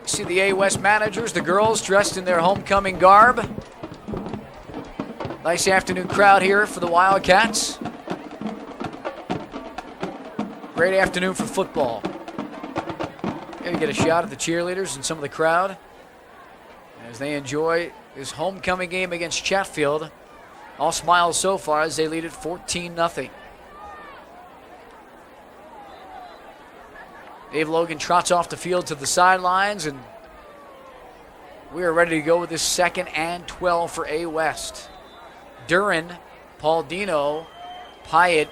See the A West managers, the girls dressed in their homecoming garb. Nice afternoon crowd here for the Wildcats. Great afternoon for football. Maybe get a shot at the cheerleaders and some of the crowd as they enjoy this homecoming game against Chatfield. All smiles so far as they lead it 14-0. Dave Logan trots off the field to the sidelines, and we are ready to go with this 2nd and 12 for A West. Duran, Paul Dino, Pyatt,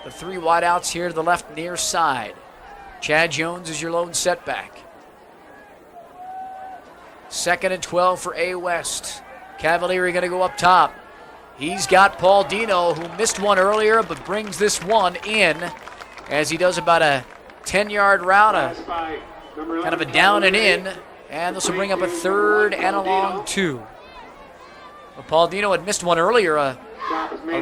the 3 wideouts here to the left near side. Chad Jones is your lone setback. 2nd and 12 for A West. Cavalieri going to go up top. He's got Paul Dino, who missed one earlier, but brings this one in as he does about a 10-yard route, kind of a down and in, And this will bring up a 3rd and a long 2. But Paul Dino had missed one earlier, a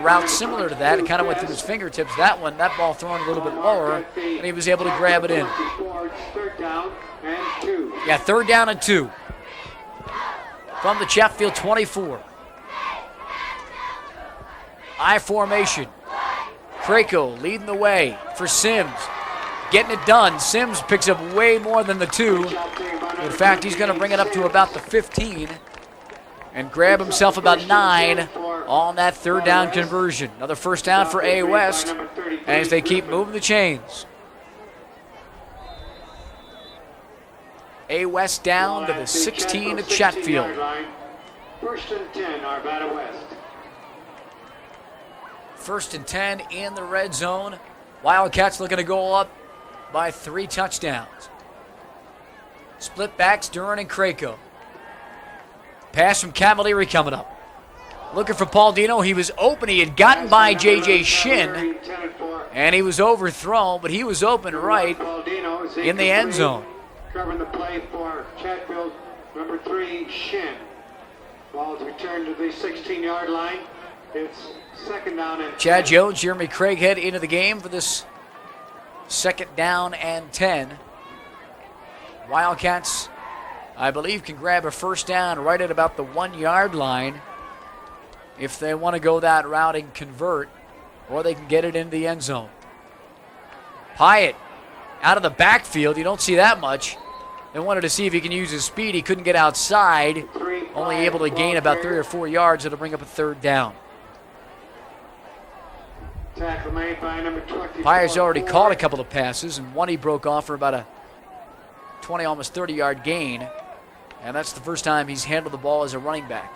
route similar to that. It kind of went through his fingertips. That ball thrown a little bit lower, and he was able to grab it in. Yeah, 3rd down and 2. From the Chatfield 24. I formation. Krakow leading the way for Sims. Getting it done. Sims picks up way more than the 2. In fact, he's going to bring it up to about the 15 and grab himself about 9 on that 3rd down conversion. Another 1st down for A West as they keep moving the chains. A West down to the 16 of Chatfield. 1st and 10, Arvada West. 1st and 10 in the red zone. Wildcats looking to go up by 3 touchdowns. Split backs, Duran and Krakow. Pass from Cavalieri coming up. Looking for Paul Dino. He was open. He had gotten by J.J. Shin, and he was overthrown, but he was open right in the end zone. Covering the play for Chatfield, number 3, Shin. Ball is returned to the 16-yard line. It's 2nd down and 10. Chad Jones, Jeremy Craighead into the game for this 2nd down and 10. Wildcats, I believe, can grab a 1st down right at about the 1-yard line if they want to go that route and convert, or they can get it into the end zone. Pyatt out of the backfield. You don't see that much. They wanted to see if he can use his speed. He couldn't get outside. Only able to gain about 3 or 4 yards. It'll bring up a 3rd down. Tackle made by number 24. Pyatt's already caught a couple of passes, and one he broke off for about a 20, almost 30-yard gain. And that's the first time he's handled the ball as a running back.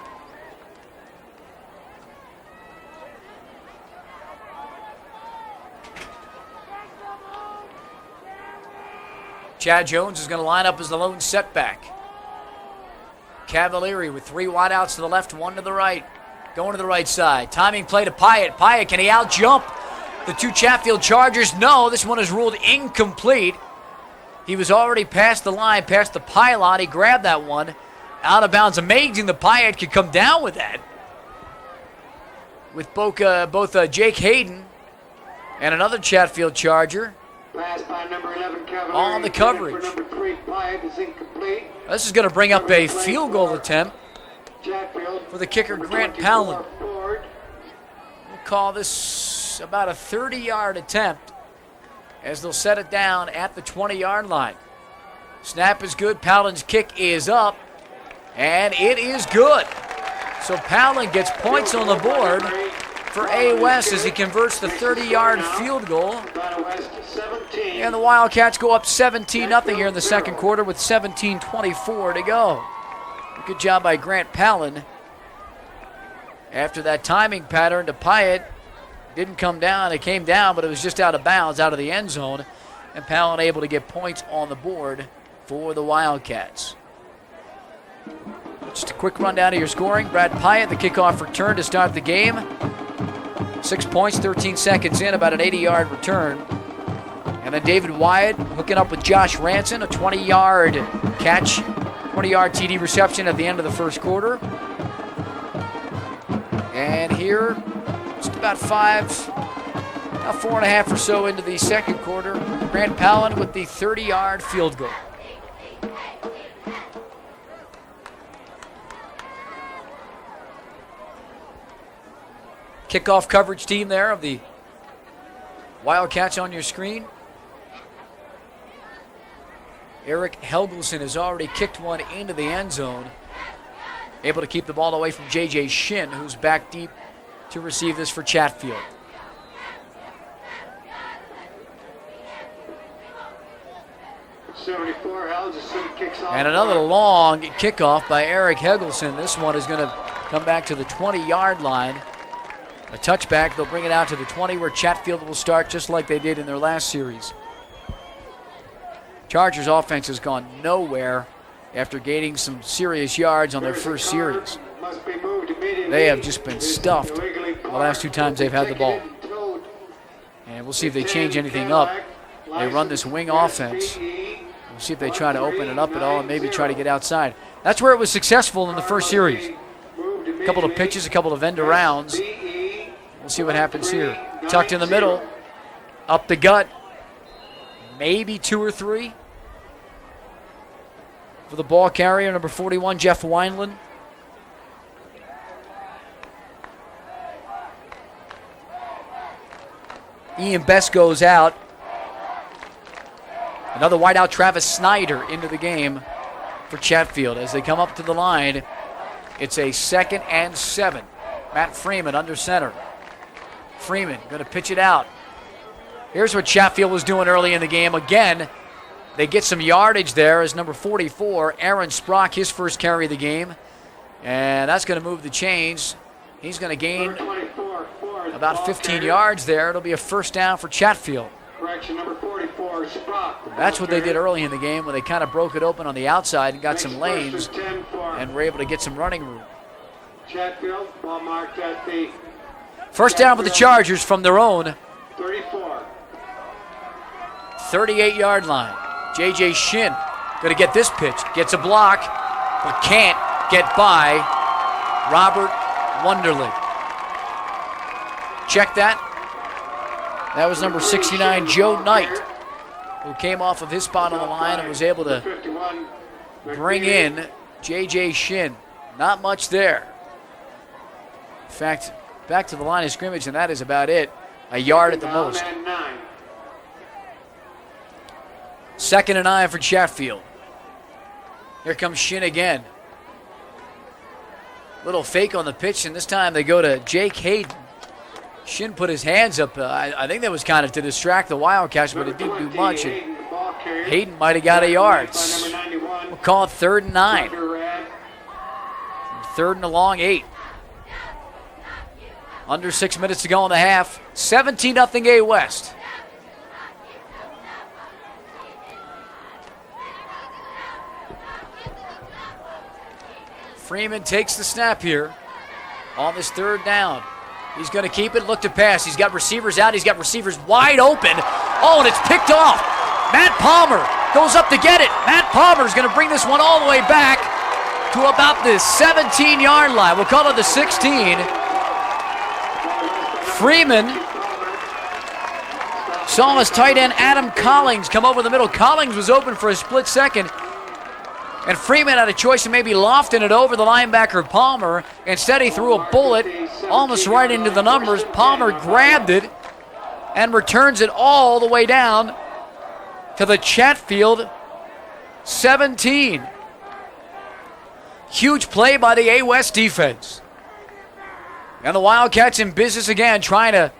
Chad Jones is going to line up as the lone setback. Cavalieri with 3 wideouts to the left, 1 to the right. Going to the right side. Timing play to Pyatt. Pyatt, can he out-jump the 2 Chatfield Chargers? No, this one is ruled incomplete. He was already past the line, past the pylon. He grabbed that one out of bounds. Amazing that Pyatt could come down with that. With both Jake Hayden and another Chatfield Charger Pass by number 11, Cavalieri. on the coverage. For number 3, Pyatt is incomplete. This is going to bring up a field goal attempt Chatfield for the kicker, Grant 24, Powlin. Ford. We'll call this about a 30-yard attempt as they'll set it down at the 20-yard line. Snap is good. Powlin's kick is up, and it is good. So Powlin gets points on the board for A West as he converts the 30-yard field goal. And the Wildcats go up 17-0 here in the second quarter with 17:24 to go. Good job by Grant Powlin. After that timing pattern to Pyatt, didn't come down. It came down, but it was just out of bounds, out of the end zone. And Powlin able to get points on the board for the Wildcats. Just a quick rundown of your scoring. Brad Pyatt, the kickoff return to start the game. 6 points, 13 seconds in, about an 80-yard return. And then David Wyatt hooking up with Josh Ranson, a 20-yard catch, 20-yard TD reception at the end of the first quarter. And here, just about 4.5 or so into the second quarter, Grant Powlin with the 30-yard field goal. Kickoff coverage team there of the Wildcats on your screen. Eric Helgelson has already kicked one into the end zone. Able to keep the ball away from J.J. Shin, who's back deep to receive this for Chatfield. And another long kickoff by Eric Helgelson. This one is going to come back to the 20-yard line. A touchback, they'll bring it out to the 20 where Chatfield will start just like they did in their last series. Chargers offense has gone nowhere after gaining some serious yards on their first series. They have just been stuffed the last 2 times they've had the ball. And we'll see if they change anything up. They run this wing offense We'll see if they try to open it up at all and maybe try to get outside. That's where it was successful in the first series. A couple of pitches, a couple of end arounds. We'll see what happens here. Tucked in the middle, up the gut, maybe 2 or 3 for the ball carrier, number 41, Jeff Wineland. Ian Best goes out. Another wideout, Travis Snyder, into the game for Chatfield. As they come up to the line, it's a 2nd and 7. Matt Freeman under center. Freeman going to pitch it out. Here's what Chatfield was doing early in the game. Again, they get some yardage there as number 44, Aaron Sprock, his first carry of the game. And that's going to move the chains. He's going to gain about 15 yards there. It'll be a first down for Chatfield. Correction, number 44, Sprock. That's what they did early in the game when they kind of broke it open on the outside and got some lanes and were able to get some running room. Chatfield, ball marked at the First down for the Chargers from their own 34. 38-yard line. J.J. Shin going to get this pitch. Gets a block, but can't get by Robert Wonderlich. Check that. That was number 69, Joe Knight, who came off of his spot on the line and was able to bring in J.J. Shin. Not much there. In fact, back to the line of scrimmage, and that is about it. A yard at the most. 2nd and 9 for Chatfield. Here comes Shin again. Little fake on the pitch, and this time they go to Jake Hayden. Shin put his hands up. I think that was kind of to distract the Wildcats, but it didn't do much. And Hayden might have got a yard. We'll call it 3rd and 9. 3rd and a long 8. Under 6 minutes to go in the half. 17-0 A West. Freeman takes the snap here on this 3rd down. He's going to keep it, look to pass. He's got receivers out. He's got receivers wide open. Oh, and it's picked off. Matt Palmer goes up to get it. Matt Palmer is going to bring this one all the way back to about the 17-yard line. We'll call it the 16. Freeman saw his tight end Adam Collins come over the middle. Collins was open for a split second. And Freeman had a choice of maybe lofting it over the linebacker Palmer. Instead, he threw a bullet almost right into the numbers. Palmer grabbed it and returns it all the way down to the Chatfield 17. Huge play by the A West defense. And the Wildcats in business again, trying to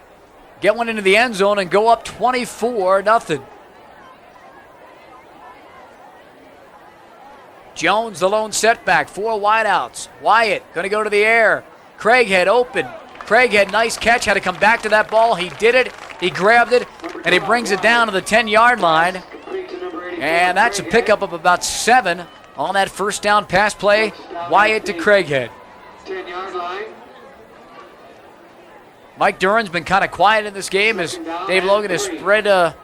get one into the end zone and go up 24-0. Jones, the lone setback, 4 wideouts. Wyatt going to go to the air. Craighead open. Craighead, nice catch, had to come back to that ball. He did it, he grabbed it, and he brings it down to the 10-yard line. And that's a pickup of about 7 on that first down pass play. Wyatt to Craighead. 10-yard line. Mike Duran's been kind of quiet in this game as Dave Logan has spread the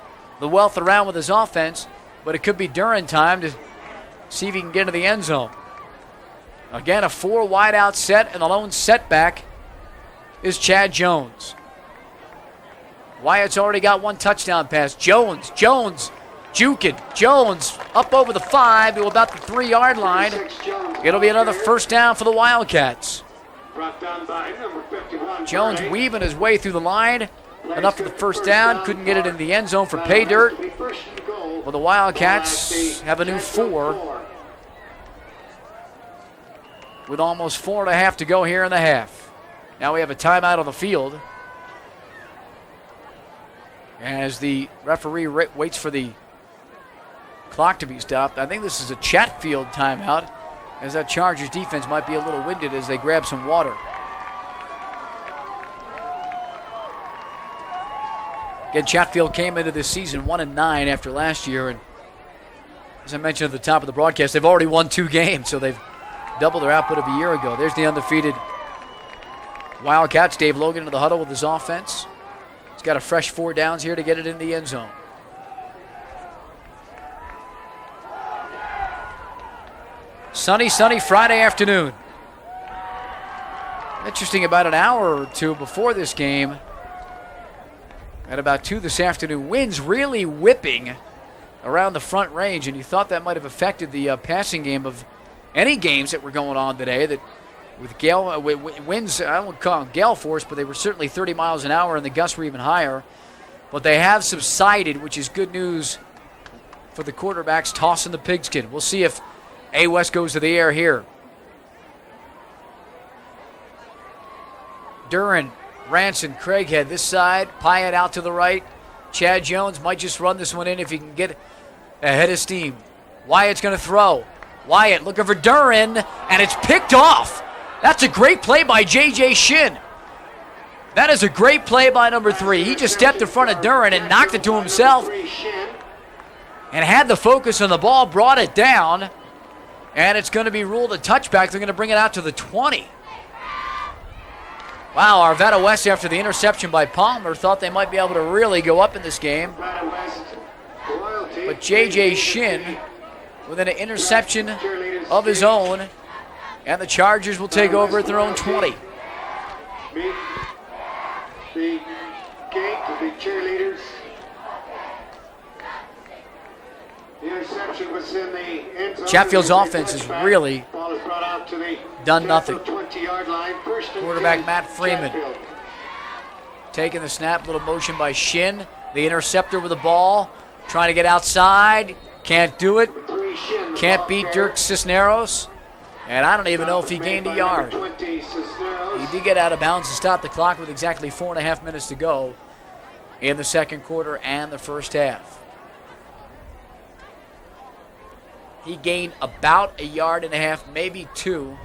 wealth around with his offense, but it could be Duran time to see if he can get into the end zone. Again, a 4 wideout set, and the lone setback is Chad Jones. Wyatt's already got 1 touchdown pass. Jones, juking. Jones up over the 5 to about the 3-yard line. It'll be another first down for the Wildcats. Brought down by number 51. Jones weaving his way through the line. Enough for the first down. Couldn't get it in the end zone for pay dirt. Well, the Wildcats have a new 4 with almost 4.5 to go here in the half. Now we have a timeout on the field as the referee waits for the clock to be stopped. I think this is a Chatfield timeout, as that Chargers defense might be a little winded as they grab some water. Again, Chatfield came into this season 1-9 after last year, and as I mentioned at the top of the broadcast, they've already won 2 games, so they've doubled their output of a year ago. There's the undefeated Wildcats. Dave Logan in the huddle with his offense. He's got a fresh 4 downs here to get it in the end zone. Sunny Friday afternoon. Interesting, about an hour or two before this game, at about 2 this afternoon, winds really whipping around the Front Range, and you thought that might have affected the passing game of any games that were going on today. That with gale winds, I won't call them gale force, but they were certainly 30 miles an hour, and the gusts were even higher. But they have subsided, which is good news for the quarterbacks tossing the pigskin. We'll see if A. West goes to the air here. Duran, Ranson, Craighead this side, Pyatt out to the right. Chad Jones might just run this one in if he can get ahead of steam. Wyatt's going to throw. Wyatt looking for Duran, and it's picked off. That's a great play by J.J. Shin. That is a great play by number 3. He just stepped in front of Duran and knocked it to himself and had the focus on the ball, brought it down, and it's going to be ruled a touchback. They're going to bring it out to the 20. Wow, Arvada West, after the interception by Palmer, thought they might be able to really go up in this game. But J.J. Shin with an interception of his own, and the Chargers will take over at their own 20. The gate to the cheerleaders. The interception was in the end zone. Chatfield's offense has really done nothing. 20-yard line. Quarterback Matt Freeman taking the snap, little motion by Shin. The interceptor with the ball, trying to get outside. Can't do it. Can't beat Dirk Cisneros. And I don't even know if he gained a yard. He did get out of bounds to stop the clock with exactly 4.5 minutes to go in the second quarter and the first half. He gained about 1.5 yards, maybe 2.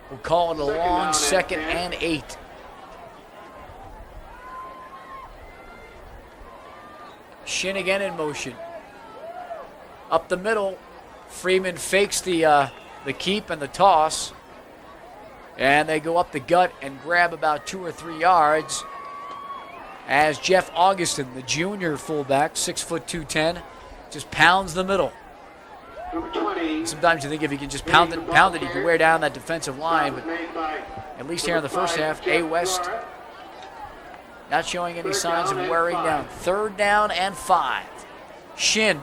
We'll call it a long 2nd and 8. Shin again in motion. Up the middle, Freeman fakes the keep and the toss. And they go up the gut and grab about 2 or 3 yards as Jeff Augustin, the junior fullback, 6'2", 210, just pounds the middle. Sometimes you think if he can just pound it, he can wear down that defensive line. But at least here in the first half, A. West not showing any signs of wearing down. 3rd down and 5. Shin,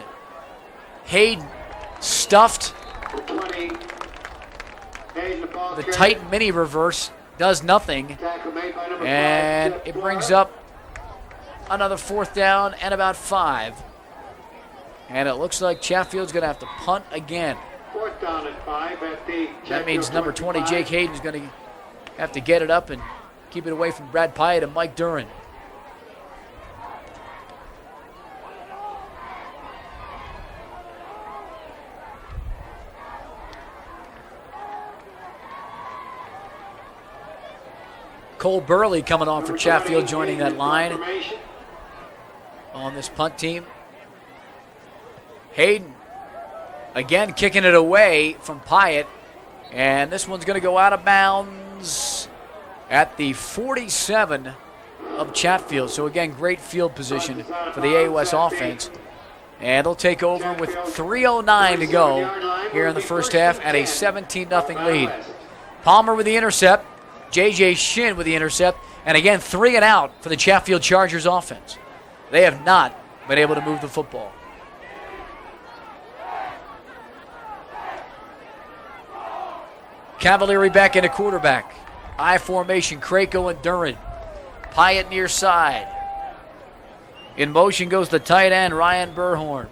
Hayden, stuffed. The tight mini reverse does nothing. And it brings up another 4th down and about 5. And it looks like Chatfield's going to have to punt again. 4th down and 5 at the that means number 20, Jake Hayden's going to have to get it up and keep it away from Brad Pyatt and Mike Duran. Cole Burley coming on for Chatfield, joining that line on this punt team. Hayden again kicking it away from Pyatt, and this one's going to go out of bounds at the 47 of Chatfield. So again, great field position for the AOS offense. And they'll take over with 3:09 to go here in the first half and a 17-0 lead. Palmer with the intercept. J.J. Shin with the intercept. And again, 3 and out for the Chatfield Chargers offense. They have not been able to move the football. Cavalieri back into quarterback. I formation, Krako and Duran. Pyatt near side. In motion goes the tight end, Ryan Burhorn.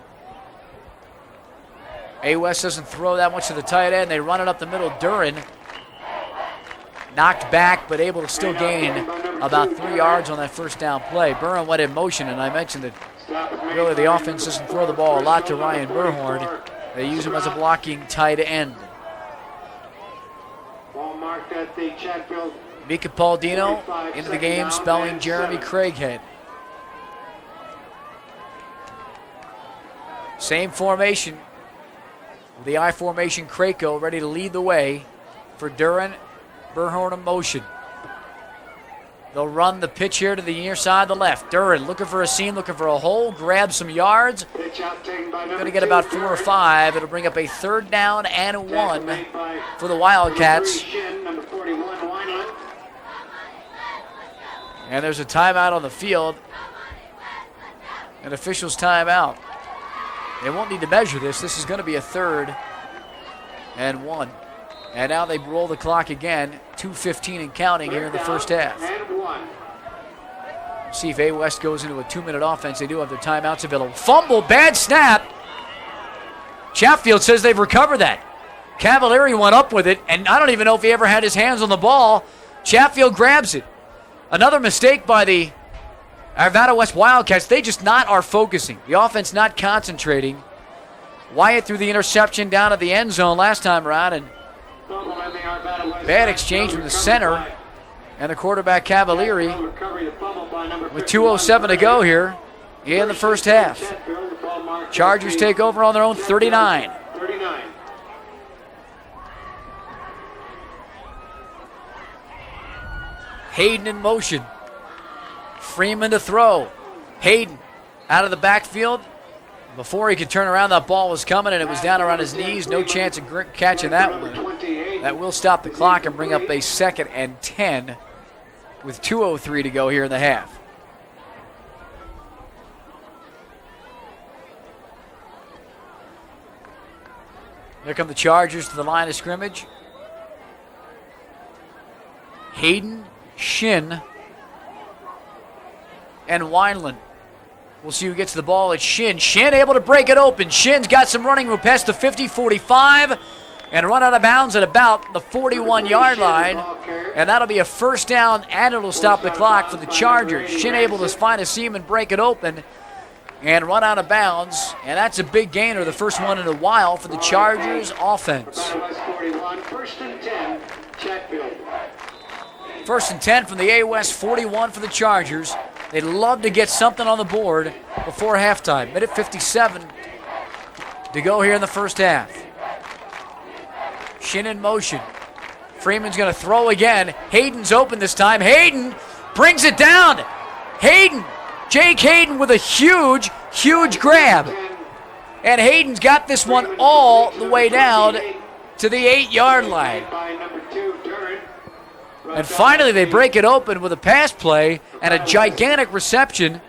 A. West doesn't throw that much to the tight end. They run it up the middle. Duran knocked back, but able to still gain about 3 yards on that first down play. Burhorn went in motion, and I mentioned that really the offense doesn't throw the ball a lot to Ryan Burhorn. They use him as a blocking tight end. Mika Paulino into the game, spelling Jeremy Craighead. Same formation. The I formation, Krako ready to lead the way for Duran. Burhorn in motion. They'll run the pitch here to the near side, the left. Duran looking for a seam, looking for a hole, grab some yards. Going to get about 4 or 5. It'll bring up a 3rd down and 1 for the Wildcats. And there's a timeout on the field. An official's timeout. They won't need to measure this. This is going to be a 3rd and 1. And now they roll the clock again. 2:15 and counting here in the first half. See if A West goes into a 2-minute offense. They do have their timeouts available. Fumble, bad snap. Chatfield says they've recovered that. Cavalieri went up with it, and I don't even know if he ever had his hands on the ball. Chatfield grabs it. Another mistake by the Arvada West Wildcats. They just are focusing. The offense not concentrating. Wyatt threw the interception down at the end zone last time around, and bad exchange from the center and the quarterback Cavalieri with 2:07 to go here in the first half. Chargers take over on their own 39. Hayden in motion. Freeman to throw. Hayden out of the backfield. Before he could turn around, that ball was coming, and it was down around his knees. No chance of catching that one. That will stop the clock and bring up a 2nd and 10 with 2:03 to go here in the half. Here come the Chargers to the line of scrimmage. Hayden, Shin, and Wineland. We'll see who gets the ball. It's Shin. Shin able to break it open. Shin's got some running room past the 50, 45, and run out of bounds at about the 41-yard line. And that'll be a 1st down, and it'll stop the clock for the Chargers. Shin able to find a seam and break it open and run out of bounds. And that's a big gainer, the first one in a while for the Chargers offense. 1st and 10, Chatfield. 1st and 10 from the A West 41 for the Chargers. They'd love to get something on the board before halftime. Minute 57 to go here in the first half. Shin in motion. Freeman's going to throw again. Hayden's open this time. Hayden brings it down. Hayden, Jake Hayden with a huge, huge grab. And Hayden's got this one all the way down to the 8-yard line. And finally, they break it open with a pass play and a gigantic reception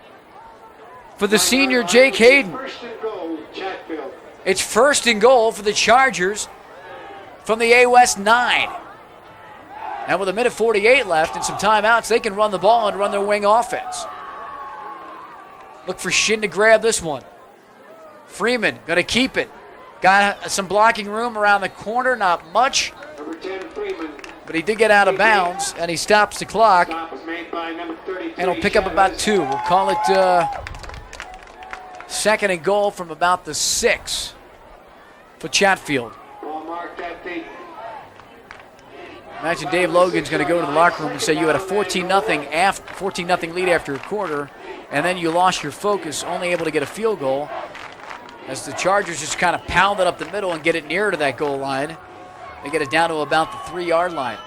for the senior Jake Hayden. It's 1st and goal for the Chargers from the A West 9. And with a minute 48 left and some timeouts, they can run the ball and run their wing offense. Look for Shin to grab this one. Freeman going to keep it. Got some blocking room around the corner, not much. Number 10, Freeman. But he did get out of bounds, and he stops the clock. And he'll pick up about 2. We'll call it 2nd and goal from about the 6 for Chatfield. Imagine Dave Logan's going to go to the locker room and say you had a 14-0 lead after a quarter, and then you lost your focus, only able to get a field goal. As the Chargers just kind of pound it up the middle and get it nearer to that goal line. They get it down to about the 3-yard line.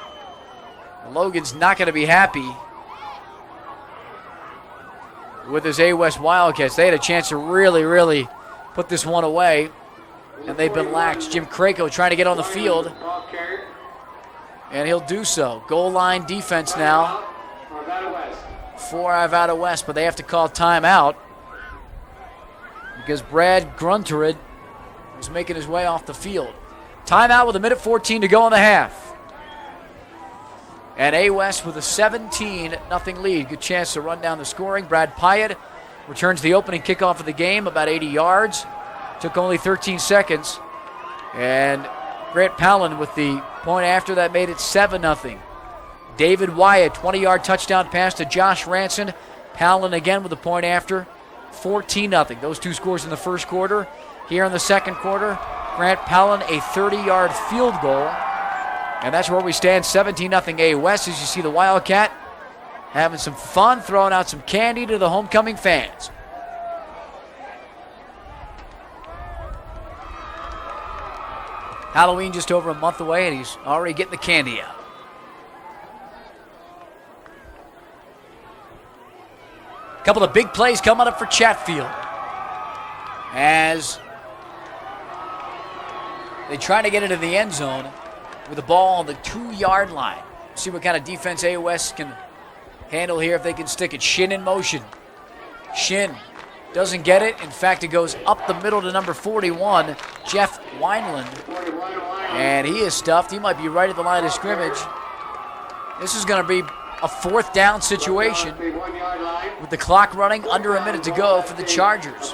Logan's not going to be happy with his A West Wildcats. They had a chance to really, really put this one away, and they've been lax. Jim Krako trying to get on the field, and he'll do so. Goal line defense now for Arvada West, but they have to call timeout because Brad Grunterud is making his way off the field. Timeout with a minute 14 to go in the half. And A West with a 17-0 lead. Good chance to run down the scoring. Brad Pyatt returns the opening kickoff of the game, about 80 yards. Took only 13 seconds. And Grant Palin with the point after that made it 7-0. David Wyatt, 20-yard touchdown pass to Josh Ranson. Palin again with the point after, 14-0. Those two scores in the first quarter. Here in the second quarter, Grant Palin a 30-yard field goal. And that's where we stand, 17-0 A West, as you see the Wildcat having some fun, throwing out some candy to the homecoming fans. Halloween just over a month away, and he's already getting the candy out. couple of big plays coming up for Chatfield as they try to get into the end zone with the ball on the 2-yard line. See what kind of defense AOS can handle here if they can stick it. Shin in motion. Shin doesn't get it. In fact, it goes up the middle to number 41, Jeff Wineland. And he is stuffed. He might be right at the line of scrimmage. This is going to be a 4th down situation with the clock running, under a minute to go for the Chargers.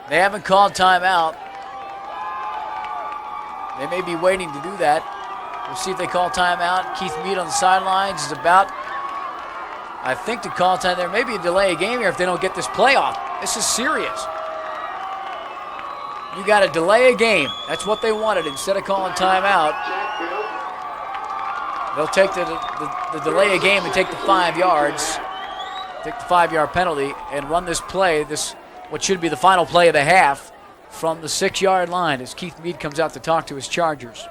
They haven't called timeout. They may be waiting to do that. We'll see if they call timeout. Keith Mead on the sidelines is about, I think, to call time. There may be a delay of game here if they don't get this play off. This is serious. You got to delay a game. That's what they wanted instead of calling timeout. They'll take the delay of game and take the 5 yards, take the 5-yard penalty, and run this play, what should be the final play of the half, from the 6-yard line as Keith Mead comes out to talk to his Chargers.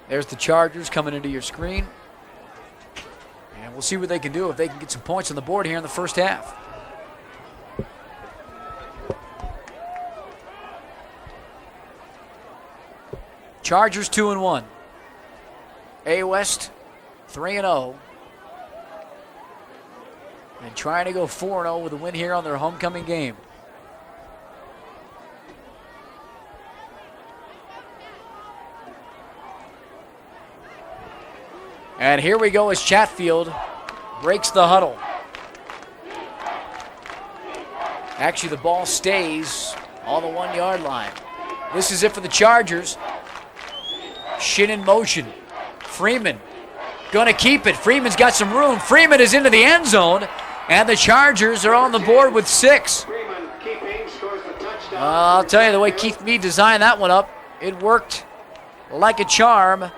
There's the Chargers coming into your screen. And we'll see what they can do if they can get some points on the board here in the first half. Chargers 2-1. A West 3-0. And trying to go 4-0 with a win here on their homecoming game. And here we go as Chatfield breaks the huddle. Actually, the ball stays on the 1-yard line. This is it for the Chargers. Shin in motion. Freeman going to keep it. Freeman's got some room. Freeman is into the end zone, and the Chargers are on the board with 6. I'll tell you, the way Keith Mead designed that one up, it worked like a charm.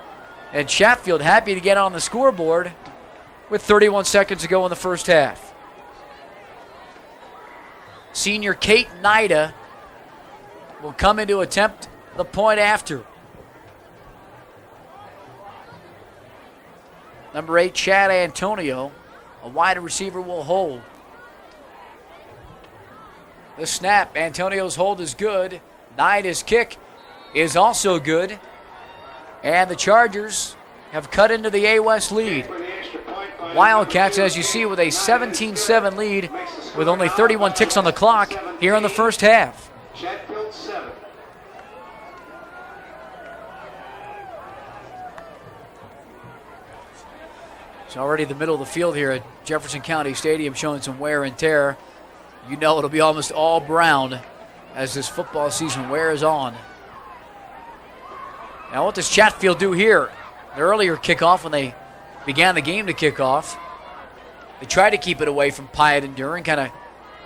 And Chatfield happy to get on the scoreboard with 31 seconds to go in the first half. Senior Kate Nida will come in to attempt the point after. Number 8, Chad Antonio, a wide receiver, will hold. The snap, Antonio's hold is good. Nida's kick is also good. And the Chargers have cut into the A West lead. Wildcats, as you see, with a 17-7 lead with only 31 ticks on the clock here in the first half. Chatfield 7. It's already the middle of the field here at Jefferson County Stadium showing some wear and tear. You know it'll be almost all brown as this football season wears on. Now what does Chatfield do here? The earlier kickoff, when they began the game to kick off, they tried to keep it away from Pyatt and Duran, kind of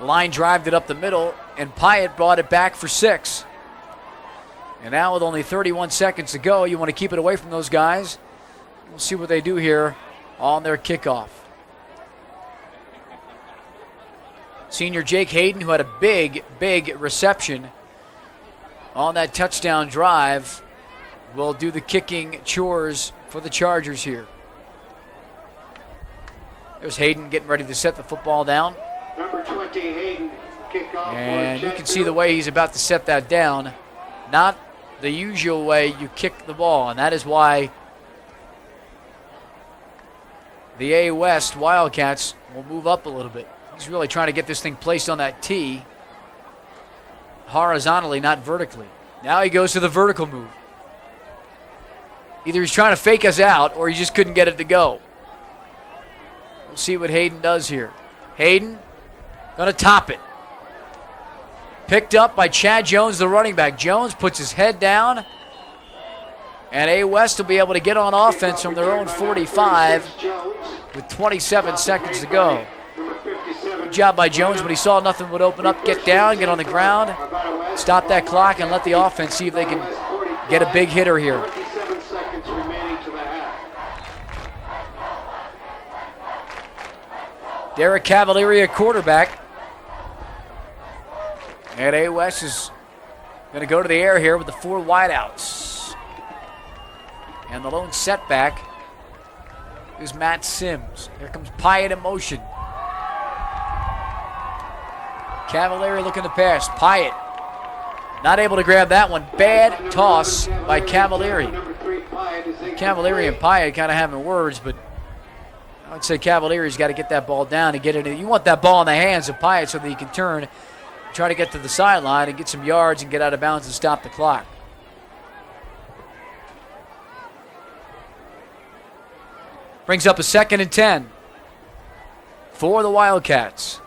line drived it up the middle, and Pyatt brought it back for 6. And now with only 31 seconds to go, you want to keep it away from those guys. We'll see what they do here on their kickoff. Senior Jake Hayden, who had a big reception on that touchdown drive, will do the kicking chores for the Chargers here. There's Hayden getting ready to set the football down. Number 20, Hayden, kickoff. And you can see the way he's about to set that down. Not the usual way you kick the ball, and that is why the A West Wildcats will move up a little bit. He's really trying to get this thing placed on that tee horizontally, not vertically. Now he goes to the vertical move. Either he's trying to fake us out or he just couldn't get it to go. We'll see what Hayden does here. Hayden going to top it. Picked up by Chad Jones, the running back. Jones puts his head down, and A West will be able to get on offense from their own 45 with 27 seconds to go. Good job by Jones, but he saw nothing would open up. Get down, get on the ground, stop that clock, and let the offense see if they can get a big hitter here. Derek Cavalieri, a quarterback. And A. West is going to go to the air here with the 4 wideouts. And the lone setback is Matt Sims. Here comes Pyatt in motion. Cavalieri looking to pass. Pyatt not able to grab that one. Bad toss by Cavalieri. Cavalieri and Pyatt kind of having words, but I would say Cavalieri's got to get that ball down and get it in. You want that ball in the hands of Pyatt so that he can turn, try to get to the sideline and get some yards and get out of bounds and stop the clock. Brings up a 2nd and 10 for the Wildcats.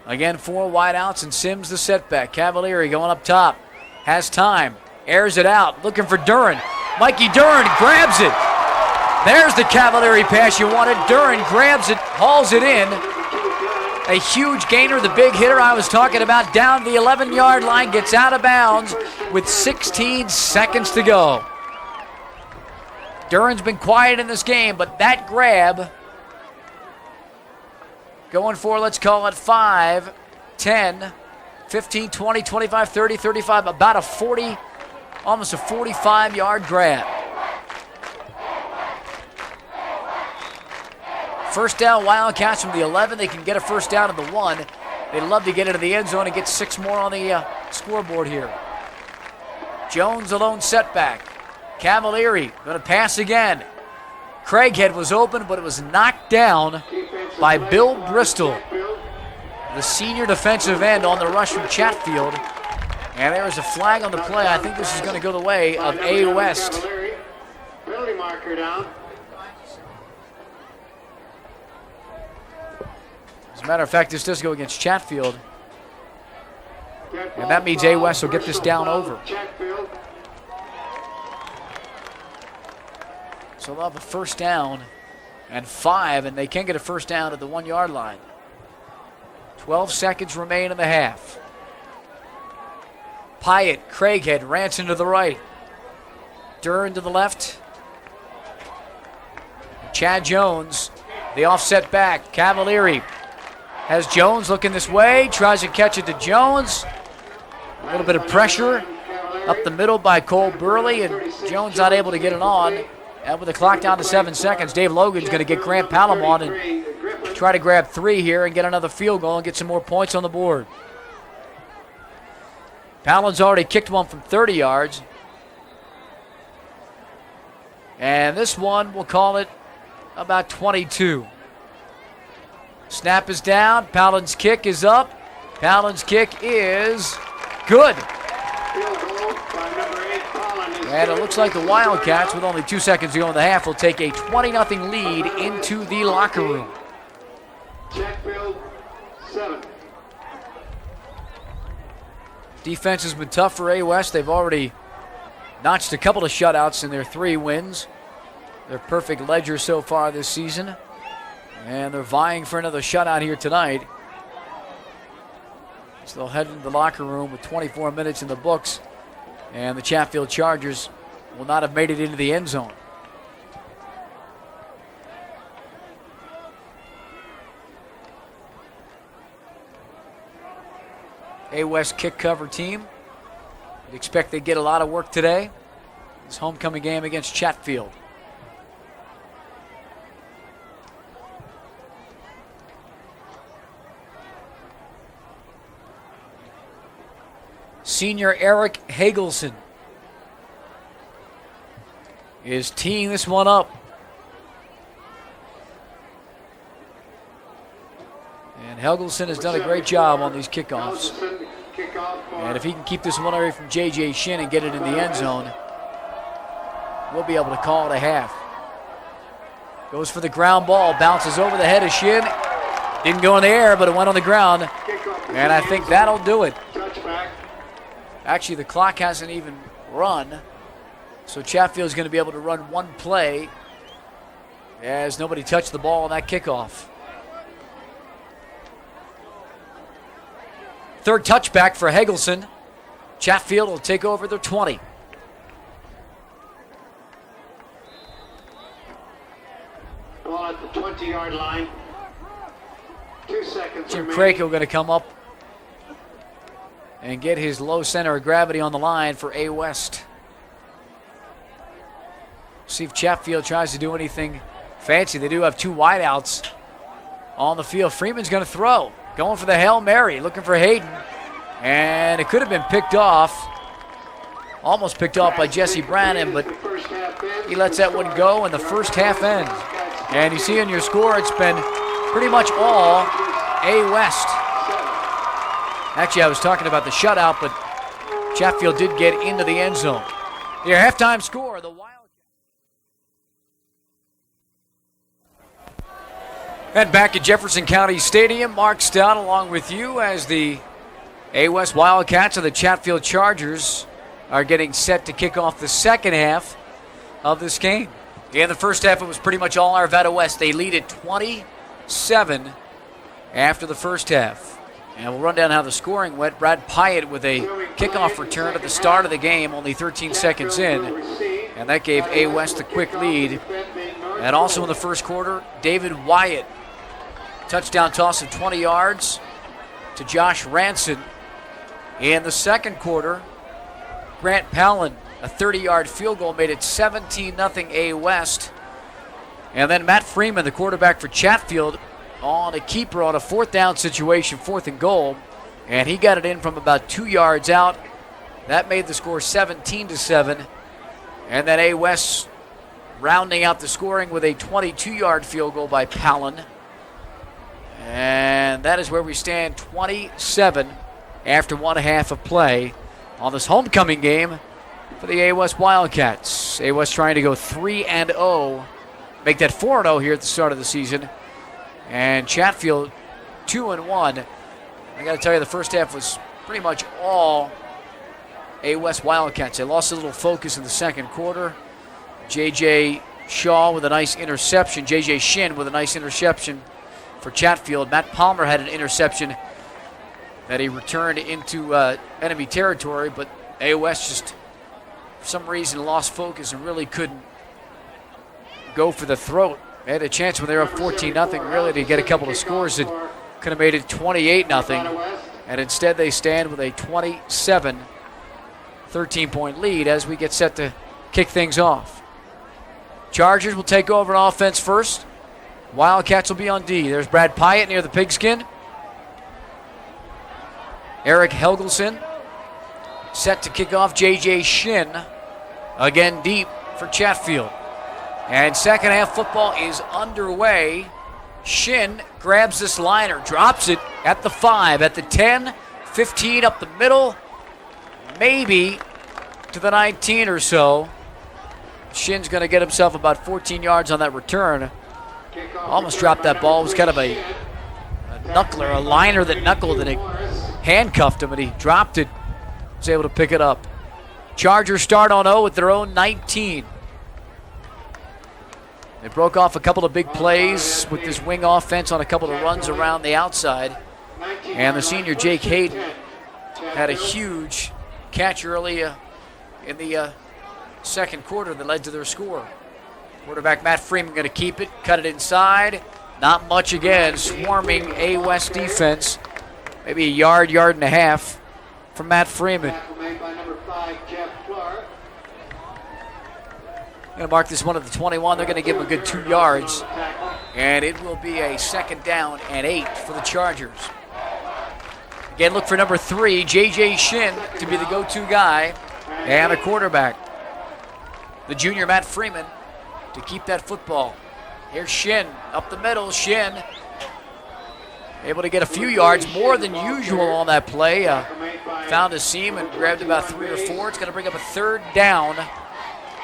Again, 4 wideouts and Sims the setback. Cavalieri going up top. Has time. Airs it out. Looking for Duran. Mikey Duran grabs it. There's the Cavalieri pass you wanted. Duran grabs it, hauls it in. A huge gainer, the big hitter I was talking about, down the 11-yard line, gets out of bounds with 16 seconds to go. Duran's been quiet in this game, but that grab going for, let's call it 5, 10, 15, 20, 25, 30, 35, about a 40, almost a 45-yard grab. First down, Wildcats from the 11. They can get a first down at the 1. They'd love to get into the end zone and get 6 more on the scoreboard here. Jones alone setback. Cavalieri going to pass again. Craighead was open, but it was knocked down by Bill Bristol, the senior defensive end on the rush from Chatfield. And there is a flag on the play. I think this is going to go the way of A. West. Penalty marker down. As a matter of fact, this does go against Chatfield. And that means A. West will get this down over. So they'll have a first down and 5, and they can get a first down at the 1-yard line. 12 seconds remain in the half. Pyatt, Craighead, Ranson to the right. Duran to the left. Chad Jones, the offset back. Cavalieri has Jones looking this way, tries to catch it to Jones. A little bit of pressure up the middle by Cole Burley, and Jones not able to get it on. And with the clock down to 7 seconds, Dave Logan's going to get Grant Palamon and try to grab 3 here and get another field goal and get some more points on the board. Palin's already kicked one from 30 yards. And this one, we'll call it about 22. Snap is down. Palin's kick is up. Palin's kick is good. And it looks like the Wildcats, with only 2 seconds to go in the half, will take a 20-0 lead into the locker room. Chatfield, 7. Defense has been tough for A. West. They've already notched a couple of shutouts in their 3 wins. Their perfect ledger so far this season. And they're vying for another shutout here tonight. So they'll head into the locker room with 24 minutes in the books. And the Chatfield Chargers will not have made it into the end zone. A. West kick cover team. You'd expect they get a lot of work today. This homecoming game against Chatfield. Senior Eric Hagelson is teeing this one up. And Helgelson has done a great job on these kickoffs. And if he can keep this one away from J.J. Shin and get it in the end zone, we'll be able to call it a half. Goes for the ground ball, bounces over the head of Shin. Didn't go in the air, but it went on the ground. And I think that'll do it. Actually, the clock hasn't even run, so Chatfield's going to be able to run one play as nobody touched the ball on that kickoff. Third touchback for Hagelson. Chatfield will take over their 20. Ball at the 20-yard line. 2 seconds Jim remaining. Craco going to come up and get his low center of gravity on the line for A West. See if Chatfield tries to do anything fancy. They do have 2 wideouts on the field. Freeman's going to throw. Going for the Hail Mary, looking for Hayden. And it could have been picked off. Almost picked off by Jesse Brannon, but he lets that one go, and the first half ends. And you see in your score, it's been pretty much all A West. Actually, I was talking about the shutout, but Chatfield did get into the end zone. Your halftime score, the Wildcats. And back at Jefferson County Stadium, Mark Stout along with you as the A West Wildcats and the Chatfield Chargers are getting set to kick off the second half of this game. In the first half, it was pretty much all Arvada West. They lead at 27 after the first half. And we'll run down how the scoring went. Brad Pyatt with a kickoff return at the start of the game, only 13 seconds in. And that gave A West a quick lead. And also in the first quarter, David Wyatt, touchdown toss of 20 yards to Josh Ranson. In the second quarter, Grant Palin, a 30-yard field goal, made it 17-0 A West. And then Matt Freeman, the quarterback for Chatfield, on a keeper on a 4th down situation, 4th and goal. And he got it in from about 2 yards out. That made the score 17-7. And then A West rounding out the scoring with a 22-yard field goal by Palin. And that is where we stand, 27 after 1.5 of play on this homecoming game for the A West Wildcats. A West trying to go 3-0, make that 4-0 here at the start of the season. And Chatfield 2-1. I got to tell you, the first half was pretty much all A West Wildcats. They lost a little focus in the second quarter. J.J. Shaw with a nice interception. J.J. Shin with a nice interception for Chatfield. Matt Palmer had an interception that he returned into enemy territory, but A West just, for some reason, lost focus and really couldn't go for the throat. They had a chance when they were up 14-0 really to get a couple of scores that could have made it 28-0, and instead they stand with a 27 13-point lead as we get set to kick things off. Chargers will take over on offense first. Wildcats will be on D. There's Brad Pyatt near the pigskin. Eric Helgelson set to kick off. J.J. Shin again deep for Chatfield. And second half football is underway. Shin grabs this liner, drops it at the 5, at the 10, 15 up the middle, maybe to the 19 or so. Shin's going to get himself about 14 yards on that return. Almost dropped that ball. It was kind of a knuckler, a liner that knuckled, and it handcuffed him, and he dropped it. Was able to pick it up. Chargers start on 0 with their own 19. They broke off a couple of big plays with this wing offense on a couple of runs around the outside. And the senior Jake Hayden had a huge catch early in the second quarter that led to their score. Quarterback Matt Freeman going to keep it, cut it inside. Not much again, swarming A West defense. Maybe a yard and a half from Matt Freeman. Going to mark this one at the 21. They're going to give him a good 2 yards. And it will be a 2nd down and 8 for the Chargers. Again, look for number 3, J.J. Shin, to be the go-to guy. And the quarterback, the junior Matt Freeman, to keep that football. Here's Shin up the middle. Shin able to get a few yards, more than usual on that play. Found a seam and grabbed about 3 or 4. It's going to bring up a 3rd down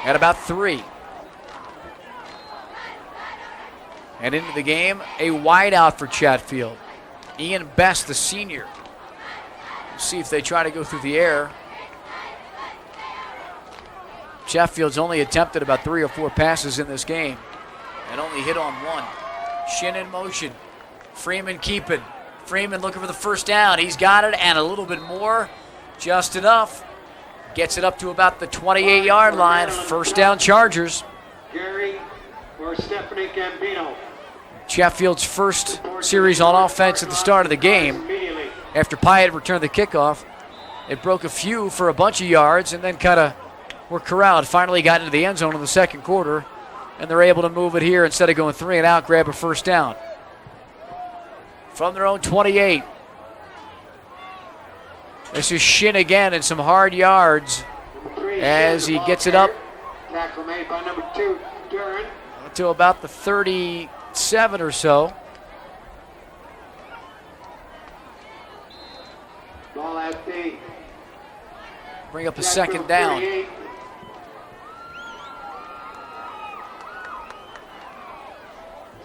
at about 3. And into the game, a wide out for Chatfield. Ian Best, the senior. We'll see if they try to go through the air. Chatfield's only attempted about 3 or 4 passes in this game and only hit on 1. Shin in motion. Freeman keeping. Freeman looking for the 1st down. He's got it and a little bit more. Just enough. Gets it up to about the 28-yard line. 1st down Chargers. Gary or Stephanie Gambino. Chatfield's first series on offense at the start of the game. After Pyatt returned the kickoff, it broke a few for a bunch of yards and then kind of were corralled. Finally got into the end zone in the second quarter, and they're able to move it here instead of going 3 and out, grab a first down. From their own 28. This is Shin again and some hard yards as he gets it up Tackle made by number 2, Duran. to about the 37 or so. Ball at the Bring up a second down. 38.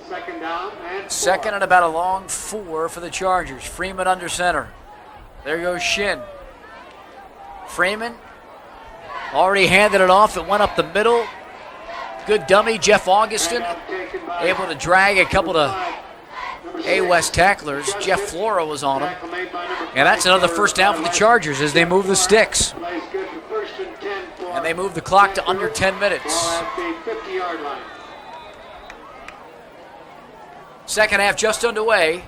Second down and 4. Second and about a long 4 for the Chargers. Freeman under center. There goes Shin. Freeman already handed it off. It went up the middle. Good dummy, Jeff Augustin, able to drag a couple of A-West tacklers. Jeff Flora was on him. And that's another first down for the Chargers as they move the sticks. Plays good for first and 10 for And they move the clock to under 10 minutes. Ball at the 50-yard line. Second half just underway.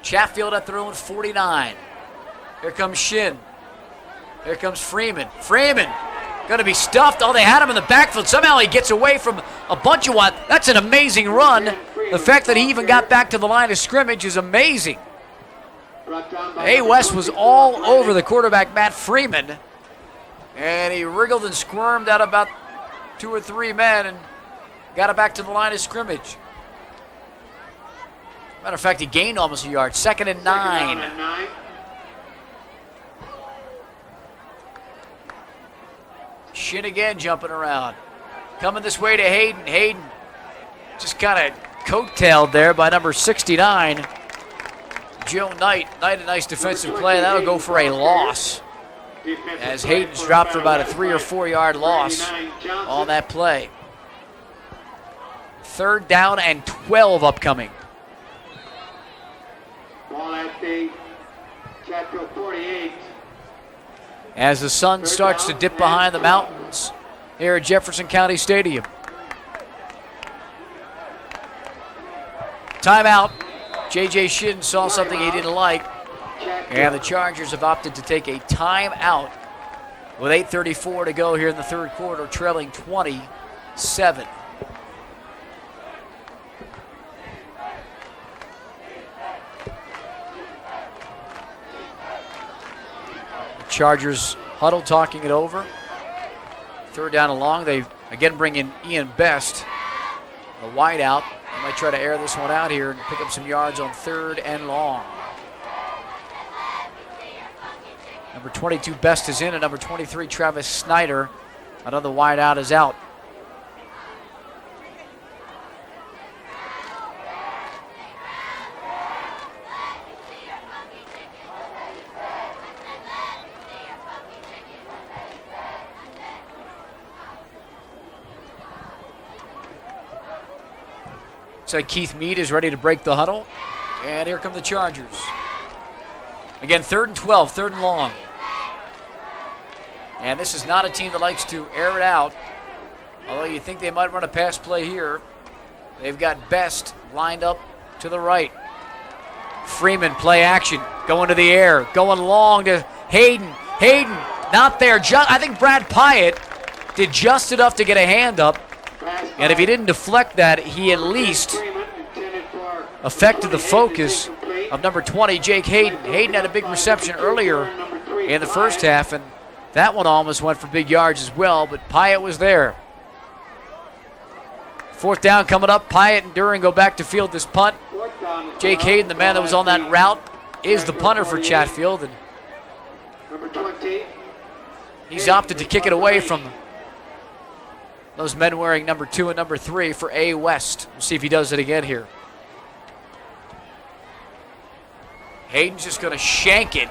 Chatfield at their own 49. Here comes Shin. Here comes Freeman. Freeman going to be stuffed. Oh, they had him in the backfield. Somehow he gets away from a bunch of what? That's an amazing run. The fact that he even got back to the line of scrimmage is amazing. A-West was all over the quarterback, Matt Freeman. And he wriggled and squirmed out about 2 or 3 men and got it back to the line of scrimmage. Matter of fact, he gained almost a yard. Second and 9. Shin again jumping around. Coming this way to Hayden. Hayden just kind of coattailed there by number 69, Joe Knight. Knight, a nice defensive play. That'll go for a loss as Hayden's dropped for about a 3 or 4 yard loss on that play. Third down and 12 upcoming. Ball at the Chatfield 48. As the sun starts to dip behind the mountains here at Jefferson County Stadium. Timeout. J.J. Shin saw something he didn't like, and the Chargers have opted to take a timeout with 8:34 to go here in the third quarter, trailing 27. Chargers huddle talking it over. Third down and long. They again bring in Ian Best, a wide out. They might try to air this one out here and pick up some yards on third and long. Number 22 Best is in, and number 23 Travis Snyder, another wide out, is out. So Keith Mead is ready to break the huddle. And here come the Chargers. Again, 3rd and 12, 3rd and long. And this is not a team that likes to air it out. Although you think they might run a pass play here. They've got Best lined up to the right. Freeman, play action, going to the air, going long to Hayden. Hayden, not there. I think Brad Pyatt did just enough to get a hand up. And if he didn't deflect that, he at least affected the focus of number 20, Jake Hayden. Hayden had a big reception earlier in the first half, and that one almost went for big yards as well, but Pyatt was there. Fourth down coming up. Pyatt and Duran go back to field this punt. Jake Hayden, the man that was on that route, is the punter for Chatfield, and he's opted to kick it away from those men wearing number 2 and number 3 for A-West. We'll see if he does it again here. Hayden's just going to shank it,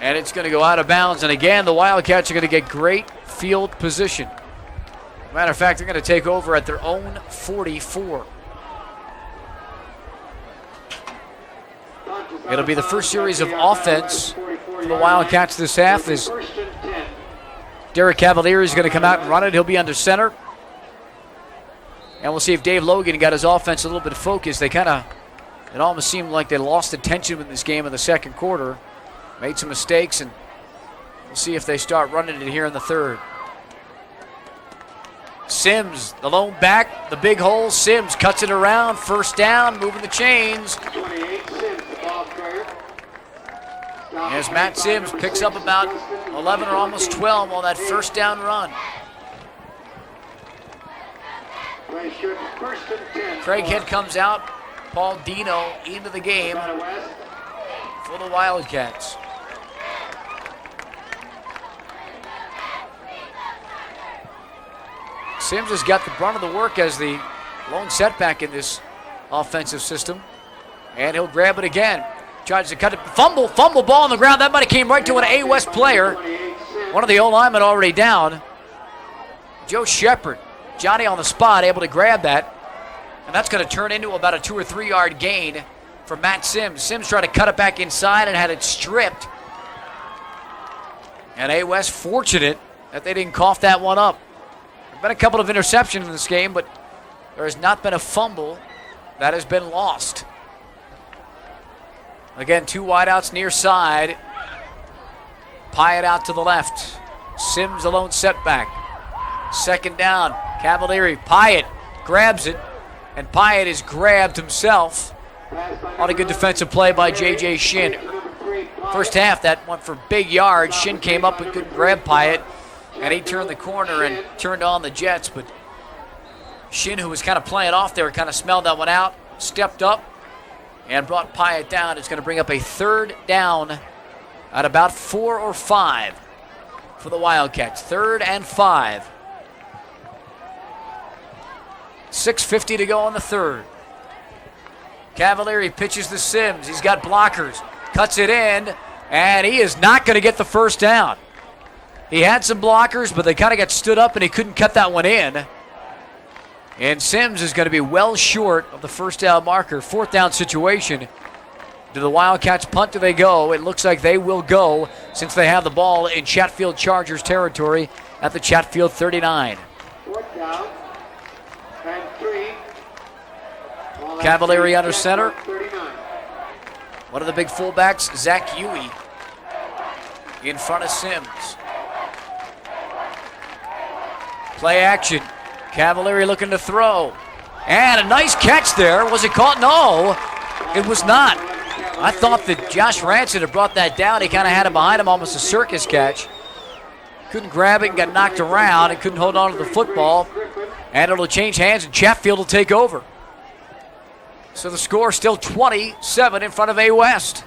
and it's going to go out of bounds. And again, the Wildcats are going to get great field position. Matter of fact, they're going to take over at their own 44. It'll be the first series of offense for the Wildcats this half as Derek Cavalier is going to come out and run it. He'll be under center. And we'll see if Dave Logan got his offense a little bit focused. It almost seemed like they lost attention in this game in the second quarter. Made some mistakes, and we'll see if they start running it here in the third. Sims, the lone back, the big hole. Sims cuts it around, first down, moving the chains. 28, Sims, the ball carrier. As Matt Sims picks up about 11 or almost 12 on that first down run. Craighead comes out. Paul Dino into the game for the Wildcats. Sims has got the brunt of the work as the lone setback in this offensive system. And he'll grab it again. Tries to cut it. Fumble ball on the ground. That might have came right to an A West player. One of the O-linemen already down. Joe Shepard. Johnny on the spot, able to grab that. And that's going to turn into about a 2 or 3 yard gain for Matt Sims. Sims tried to cut it back inside and had it stripped. And A West fortunate that they didn't cough that one up. There have been a couple of interceptions in this game, but there has not been a fumble that has been lost. Again, 2 wideouts near side. Pyatt out to the left. Sims alone setback. Second down. Cavalieri. Pyatt grabs it. And Pyatt is grabbed himself on a good defensive play by J.J. Shin. First half, that went for big yards. Shin came up and couldn't grab Pyatt. And he turned the corner and turned on the Jets. But Shin, who was kind of playing off there, kind of smelled that one out. Stepped up and brought Pyatt down. It's going to bring up a third down at about 4 or 5 for the Wildcats. 3rd and 5. 6:50 to go on the third. Cavalieri pitches to Sims. He's got blockers. Cuts it in, and he is not going to get the first down. He had some blockers, but they kind of got stood up, and he couldn't cut that one in. And Sims is going to be well short of the first down marker. 4th down situation. Do the Wildcats punt? Do they go? It looks like they will go since they have the ball in Chatfield Chargers territory at the Chatfield 39. 4th down and 3. Cavalieri under center. 39. One of the big fullbacks, Zach Huey, in front of Sims. Play action. Cavalieri looking to throw. And a nice catch there. Was it caught? No, it was not. I thought that Josh Ranson had brought that down. He kind of had it behind him, almost a circus catch. Couldn't grab it and got knocked around and couldn't hold on to the football. And it'll change hands and Chatfield will take over. So the score still 27 in front of A West.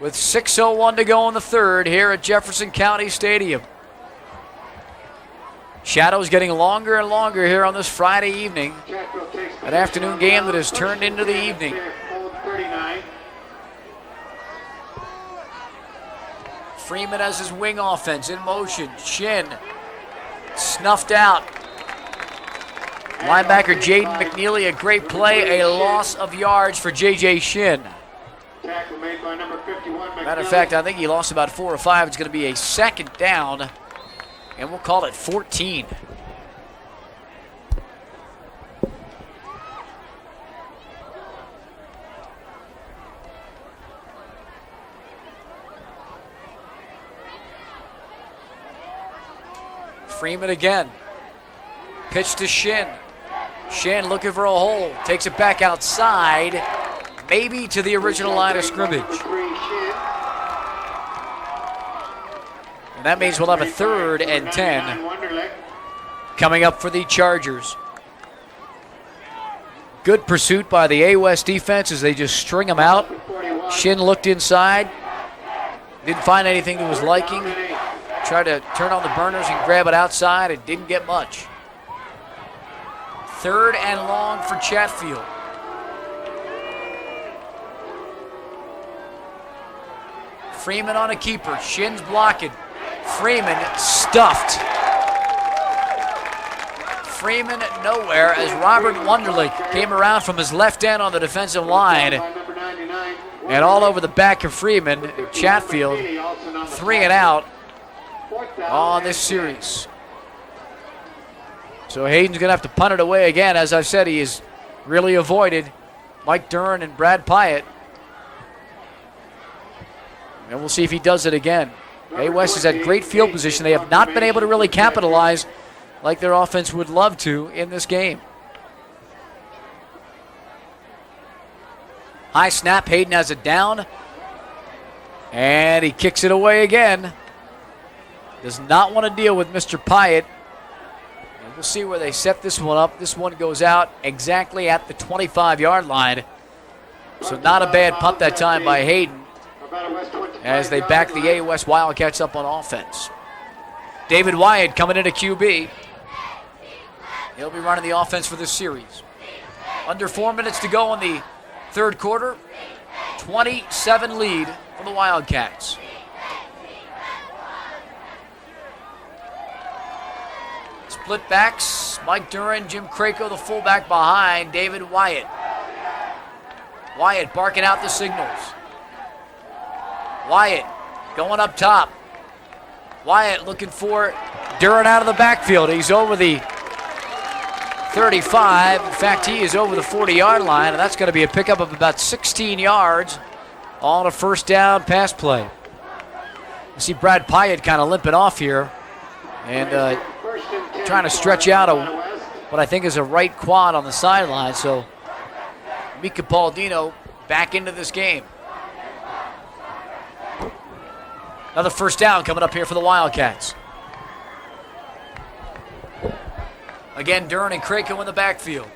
With 6:01 to go in the third here at Jefferson County Stadium. Shadows getting longer and longer here on this Friday evening. An afternoon game that has turned into the evening. Freeman has his wing offense in motion. Shin snuffed out. Linebacker Jaden McNeely, a great play, a loss of yards for J.J. Shin. Matter of fact, I think he lost about 4 or 5. It's going to be a second down, and we'll call it 14. Freeman again. Pitch to Shin. Shin looking for a hole. Takes it back outside. Maybe to the original line of scrimmage. And that means we'll have a 3rd and 10 coming up for the Chargers. Good pursuit by the A West defense as they just string them out. Shin looked inside. Didn't find anything to his liking. Tried to turn on the burners and grab it outside and didn't get much. 3rd and long for Chatfield. Freeman on a keeper. Shin's blocking. Freeman stuffed. Freeman nowhere as Robert Wunderlich came around from his left end on the defensive line. And all over the back of Freeman. Chatfield 3 and out on this series. So Hayden's going to have to punt it away again. As I've said, he has really avoided Mike Duren and Brad Pyatt. And we'll see if he does it again. A-West has had great field position. They have not been able to really capitalize like their offense would love to in this game. High snap. Hayden has it down. And he kicks it away again. Does not want to deal with Mr. Pyatt. And we'll see where they set this one up. This one goes out exactly at the 25-yard line. So not a bad punt that time by Hayden as they back the A-West Wildcats up on offense. David Wyatt coming into QB. He'll be running the offense for this series. Under 4 minutes to go in the third quarter. 27 lead for the Wildcats. Split backs. Mike Duren, Jim Krako, the fullback behind David Wyatt. Wyatt barking out the signals. Wyatt going up top. Wyatt looking for Duren out of the backfield. He's over the 35. In fact, he is over the 40-yard line, and that's going to be a pickup of about 16 yards on a first down pass play. You see Brad Pyatt kind of limping off here and trying to stretch out what I think is a right quad on the sideline. So Mika Baldino back into this game. Another first down coming up here for the Wildcats. Again, Duren and Krako in the backfield.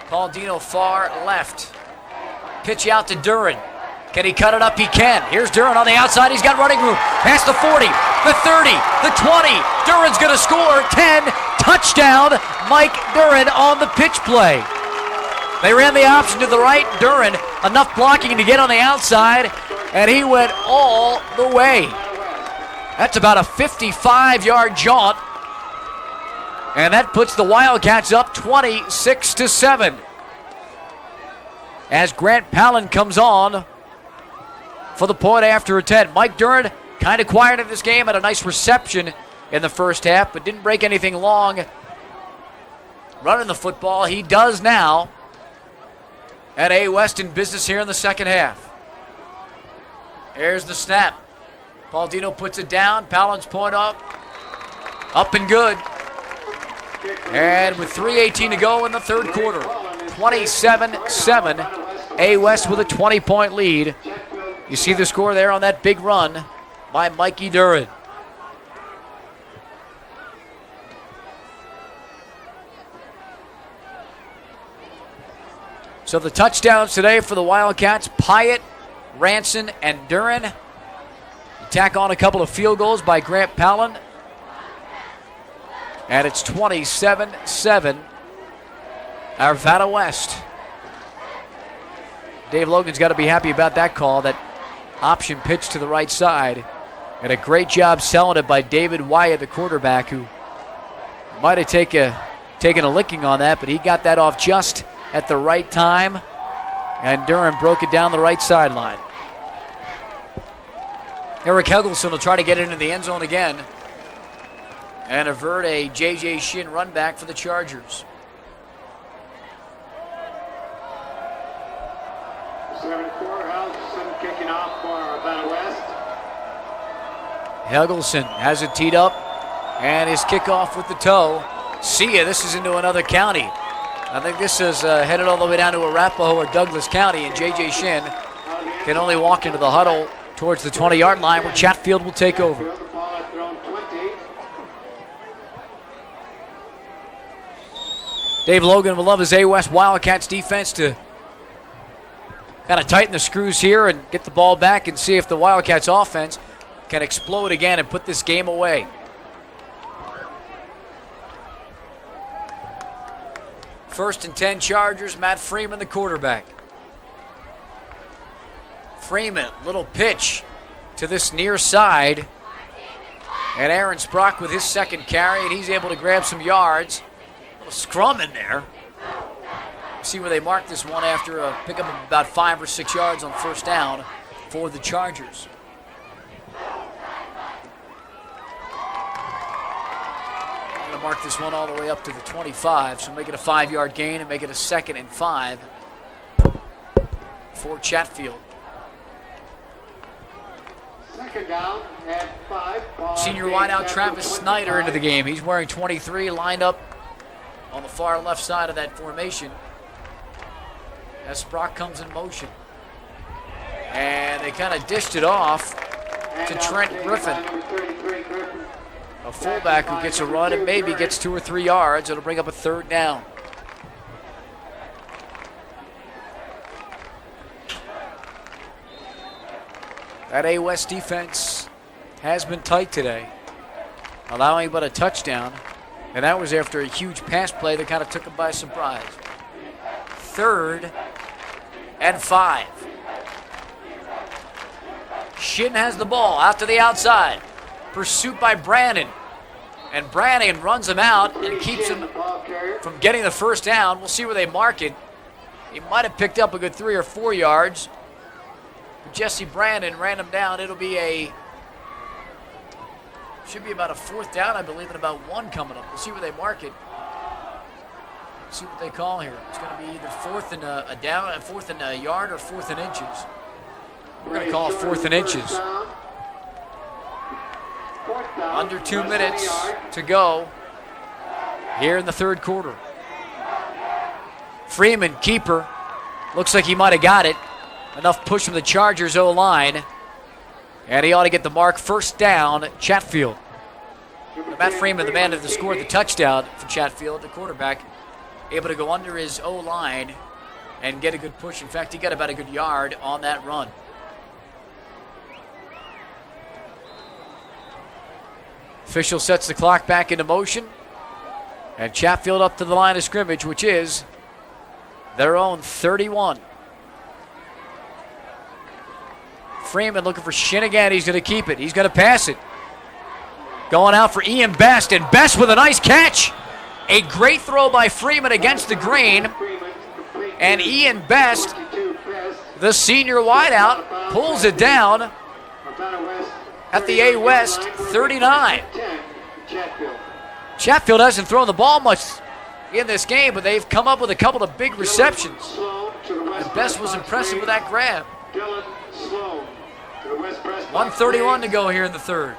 Baldino far left. Pitch out to Duren. Can he cut it up? He can. Here's Duren on the outside. He's got running room. Past the 40, the 30, the 20. Duren's going to score. 10. Touchdown, Mike Duren on the pitch play. They ran the option to the right. Duren, enough blocking to get on the outside, and he went all the way. That's about a 55-yard jaunt. And that puts the Wildcats up 26-7. As Grant Palin comes on for the point after attempt. Mike Duren kind of quiet in this game, had a nice reception in the first half, but didn't break anything long running the football. He does now. At A-West in business here in the second half. There's the snap. Baldino puts it down. Palin's point up and good. And with 3:18 to go in the third quarter, 27-7, A-West with a 20-point lead. You see the score there on that big run by Mikey Duren. So the touchdowns today for the Wildcats, Pyatt, Ranson, and Duren. Tack on a couple of field goals by Grant Palin. And it's 27-7, Arvada West. Dave Logan's got to be happy about that call, that option pitch to the right side. And a great job selling it by David Wyatt, the quarterback, who might have taken a licking on that, but he got that off just at the right time. And Duren broke it down the right sideline. Eric Helgelson will try to get into the end zone again and avert a J.J. Shin run back for the Chargers. 7-4, Helgelson kicking off for Arvada West. Helgelson has it teed up and his kickoff with the toe. See ya, this is into another county. I think this is headed all the way down to Arapahoe or Douglas County, and J.J. Shin can only walk into the huddle towards the 20-yard line where Chatfield will take over. Dave Logan will love his A-West Wildcats defense to kind of tighten the screws here and get the ball back and see if the Wildcats offense can explode again and put this game away. First and 10 Chargers, Matt Freeman, the quarterback. Freeman, little pitch to this near side. And Aaron Sprock with his second carry, and he's able to grab some yards. A little scrum in there. See where they mark this one after a pickup of about 5 or 6 yards on first down for the Chargers. to mark this one all the way up to the 25, so make it a 5-yard gain and make it a 2nd and 5 for Chatfield. Second down and 5. Senior wideout Travis Snyder into the game. He's wearing 23, lined up on the far left side of that formation as Sprock comes in motion. And they kind of dished it off to Trent Griffin, a fullback who gets a run and maybe gets 2 or 3 yards. It'll bring up a 3rd down. That A West defense has been tight today, allowing but a touchdown, and that was after a huge pass play that kind of took them by surprise. 3rd and 5. Shin has the ball out to the outside. Pursuit by Brannon. And Brannon runs him out and keeps him from getting the first down. We'll see where they mark it. He might have picked up a good 3 or 4 yards. Jesse Brannon ran him down. It'll be should be about a 4th down, I believe, and about 1 coming up. We'll see where they mark it. See what they call here. It's going to be either 4th and a down, 4th and a yard, or 4th and inches. We're going to call it 4th and inches. Under 2 minutes to go here in the 3rd quarter. Freeman, keeper. Looks like he might have got it. Enough push from the Chargers O-line. And he ought to get the mark. 1st down, Chatfield. Matt Freeman, the man that scored the touchdown for Chatfield, the quarterback, able to go under his O-line and get a good push. In fact, he got about a good yard on that run. Official sets the clock back into motion. And Chatfield up to the line of scrimmage, which is their own 31. Freeman looking for Shin again. He's going to keep it. He's going to pass it. Going out for Ian Best, and Best with a nice catch. A great throw by Freeman against the grain. And Ian Best, the senior wideout, pulls it down at the A West 39. Chatfield hasn't thrown the ball much in this game, but they've come up with a couple of big receptions. And Best was impressive with that grab. 1:31 to go here in the 3rd.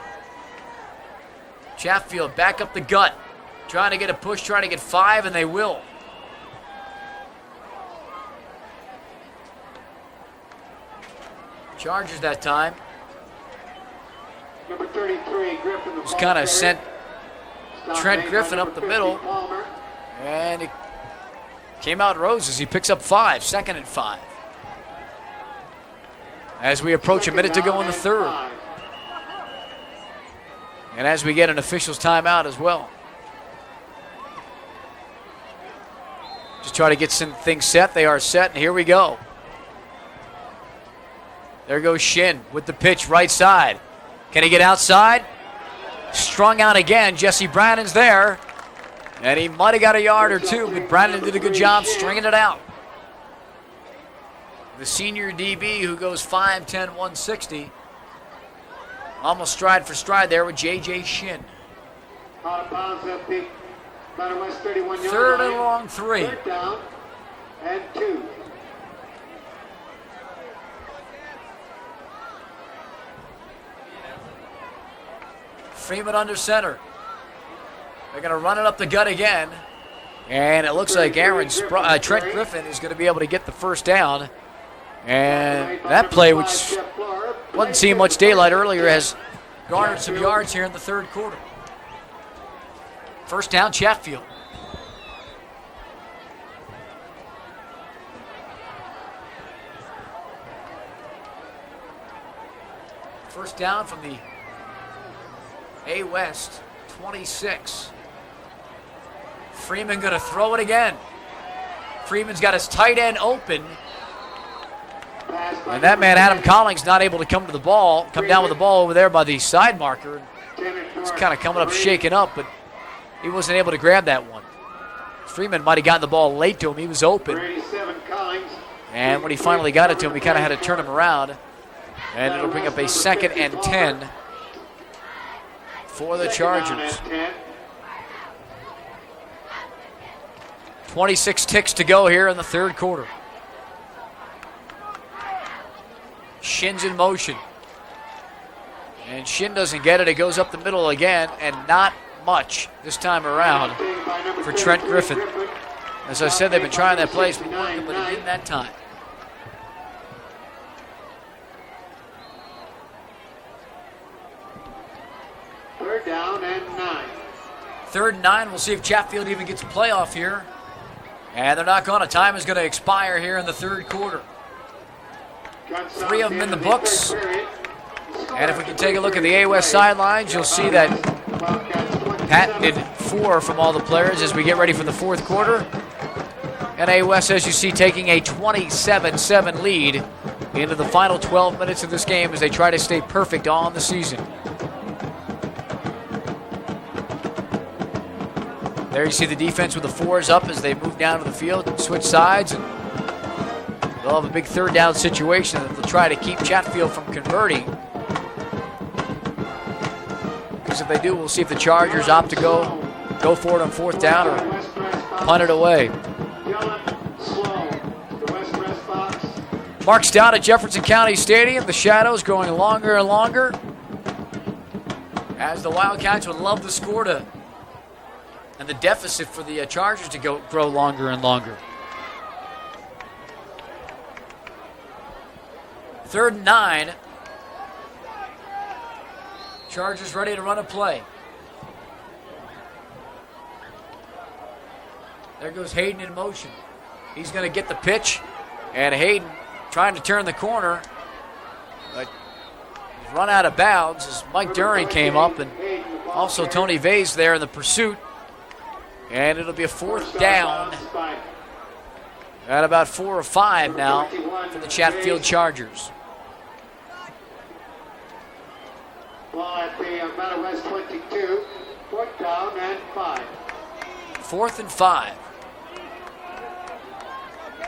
Chatfield back up the gut, trying to get a push, trying to get 5, and they will. Chargers that time. Number 33, Griffin. Just kind of sent Trent Griffin up the middle, and it came out roses. He picks up 5, 2nd and 5. As we approach a minute to go in the 3rd. And as we get an official's timeout as well. Just try to get some things set. They are set, and here we go. There goes Shin with the pitch right side. Can he get outside? Strung out again. Jesse Brannon's there. And he might have got a yard or 2, but Brannon did a good job stringing it out. The senior DB who goes 5'10", 160. Almost stride for stride there with J.J. Shin. Out of bounds at the West 31 yard 3rd line. and long 3. 3rd down and 2. Freeman under center. They're going to run it up the gut again. And it looks like Trent Griffin is going to be able to get the 1st down. And that play, which wasn't seeing much daylight earlier, has garnered some yards here in the 3rd quarter. 1st down, Chatfield. First down from the A West 26. Freeman going to throw it again. Freeman's got his tight end open. And that man, Adam Collins, not able to come down with the ball over there by the side marker. It's kind of coming up, shaken up, but he wasn't able to grab that one. Freeman might have gotten the ball late to him. He was open. And when he finally got it to him, he kind of had to turn him around. And it'll bring up a 2nd and 10 for the Chargers. 26 ticks to go here in the third quarter. Shin's in motion. And Shin doesn't get it. It goes up the middle again, and not much this time around for Trent Griffin. As I said, they've been trying that place, but it didn't that time. Third down and 9. Third and 9. We'll see if Chatfield even gets a playoff here. And they're not going to. Time is going to expire here in the third quarter. 3 of them in the books. And if we can take a look at the AOS sidelines, you'll see that patented 4 from all the players as we get ready for the fourth quarter. And AOS, as you see, taking a 27-7 lead into the final 12 minutes of this game as they try to stay perfect on the season. There you see the defense with the 4s up as they move down to the field and switch sides. And they'll have a big third down situation that they'll try to keep Chatfield from converting. Because if they do, we'll see if the Chargers opt to go for it on fourth down or punt it away. Marks down at Jefferson County Stadium. The shadows growing longer and longer as the Wildcats would love the score to, and the deficit for the Chargers to grow longer and longer. Third and 9. Chargers ready to run a play. There goes Hayden in motion. He's going to get the pitch, and Hayden trying to turn the corner, but run out of bounds as Mike Duran came up, and also Tony Vase there in the pursuit. And it'll be a fourth down at about 4 or 5 now for the Chatfield Chargers. Ball at the Arvada West 22, fourth down and 5. 4th and 5.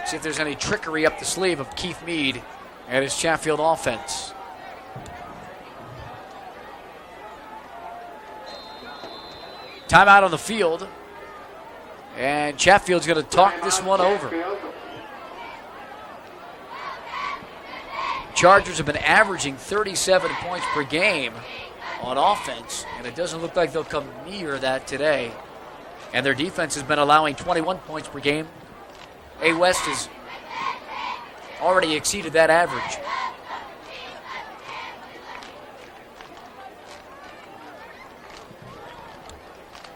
See if there's any trickery up the sleeve of Keith Mead and his Chatfield offense. Timeout on the field. And Chatfield's going to talk this one over. Chargers have been averaging 37 points per game on offense, and it doesn't look like they'll come near that today. And their defense has been allowing 21 points per game. A West has already exceeded that average.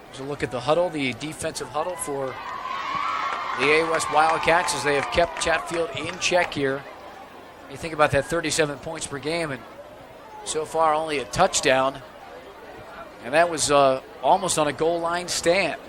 There's a look at the huddle, the defensive huddle for the A West Wildcats as they have kept Chatfield in check here. You think about that 37 points per game, and so far only a touchdown. And that was almost on a goal line stand.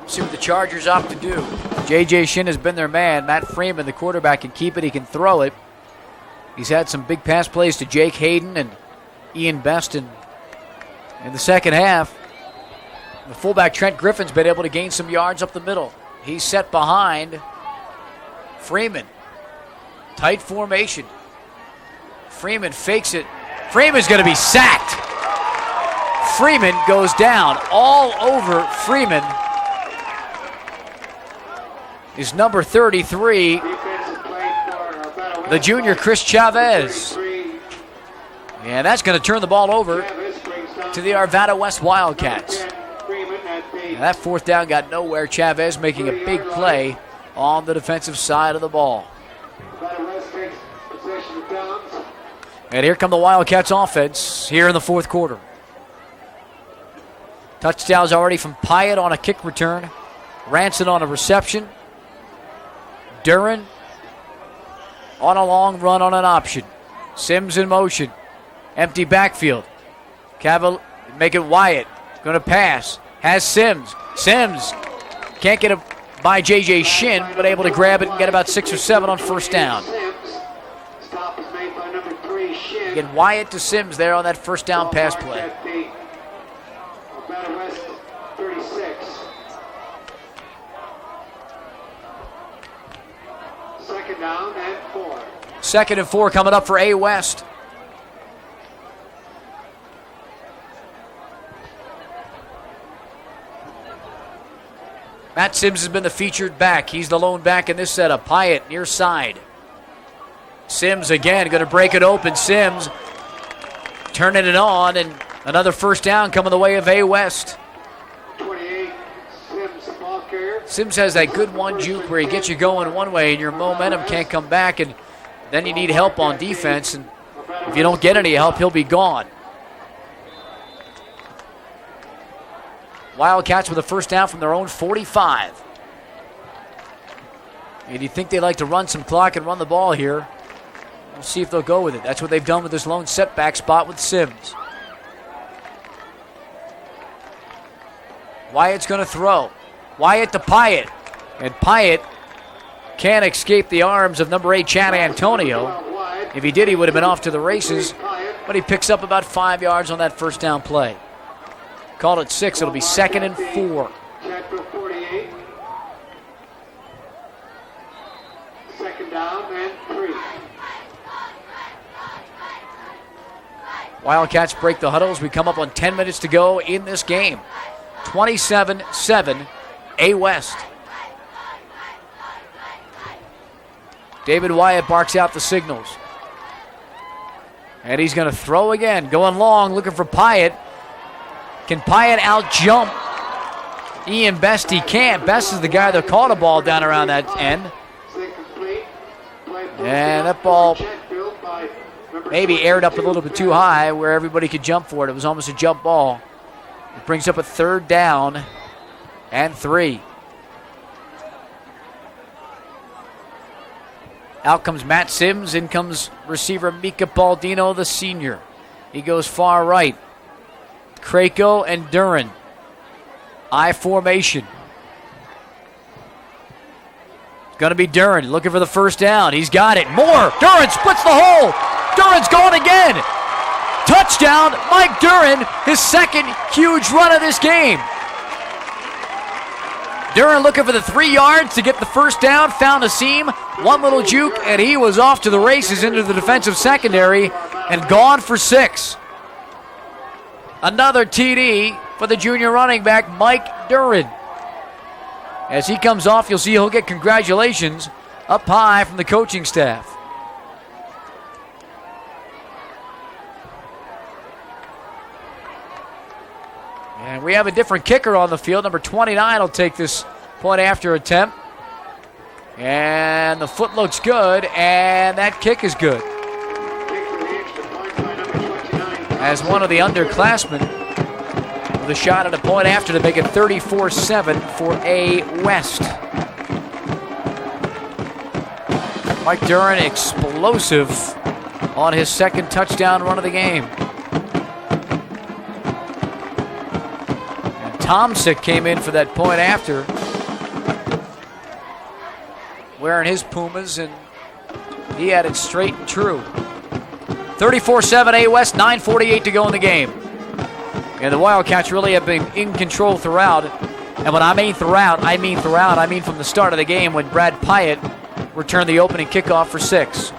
See what the Chargers opt to do. J.J. Shin has been their man. Matt Freeman, the quarterback, can keep it. He can throw it. He's had some big pass plays to Jake Hayden and Ian Best in the second half. The fullback, Trent Griffin's been able to gain some yards up the middle. He's set behind Freeman. Tight formation. Freeman fakes it. Freeman's going to be sacked. Freeman goes down. All over Freeman is number 33, the junior Chris Chavez. And that's going to turn the ball over to the Arvada West Wildcats. And that fourth down got nowhere. Chavez making a big play on the defensive side of the ball. And here come the Wildcats offense here in the fourth quarter. Touchdowns already from Pyatt on a kick return. Ranson on a reception. Duran on a long run on an option. Sims in motion. Empty backfield. Make it Wyatt. Going to pass. Has Sims. Sims can't get it by J.J. Shin, but able to grab it and get about 6 or 7 on first down. Get Wyatt to Sims there on that first down pass play. second down and 4. 2nd and 4 coming up for A West. Matt Sims has been the featured back. He's the lone back in this setup. Pyatt near side. Sims again going to break it open. Sims turning it on, and another first down coming the way of A West. 28, Sims, ball carrier. Sims has that good one juke where he gets you going one way and your momentum can't come back, and then you need help on defense, and if you don't get any help, he'll be gone. Wildcats with a first down from their own 45. And you think they like to run some clock and run the ball here. We'll see if they'll go with it. That's what they've done with this lone setback spot with Sims. Wyatt's going to throw. Wyatt to Pyatt. And Pyatt can't escape the arms of number 8, Chad Antonio. If he did, he would have been off to the races. But he picks up about 5 yards on that first down play. Called it 6. It'll be 2nd and 4. Chatfield 48. Second down and 3. Wildcats break the huddle as we come up on 10 minutes to go in this game. 27-7, A West. David Wyatt barks out the signals. And he's going to throw again. Going long, looking for Pyatt. Can Pyatt out-jump Ian Best? He can't. Best is the guy that caught a ball down around that end. And that ball maybe aired up a little bit too high where everybody could jump for it. It was almost a jump ball. It brings up a 3rd down and 3. Out comes Matt Sims. In comes receiver Mika Baldino, the senior. He goes far right. Krako and Duran. I formation. Going to be Duran looking for the first down. He's got it. More. Duran splits the hole. Duran's gone again. Touchdown, Mike Duran, his 2nd huge run of this game. Duran looking for the 3 yards to get the first down, found a seam, one little juke, and he was off to the races into the defensive secondary and gone for 6. Another TD for the junior running back, Mike Duran. As he comes off, you'll see he'll get congratulations up high from the coaching staff. And we have a different kicker on the field. Number 29 will take this point after attempt. And the foot looks good, and that kick is good. As one of the underclassmen with a shot at a point after to make it 34-7 for A West. Mike Duran explosive on his 2nd touchdown run of the game. And Tomsic came in for that point after, wearing his Pumas, and he had it straight and true. 34-7 A West, 9:48 to go in the game. And the Wildcats really have been in control throughout. And when I mean throughout, I mean from the start of the game when Brad Pyatt returned the opening kickoff for 6.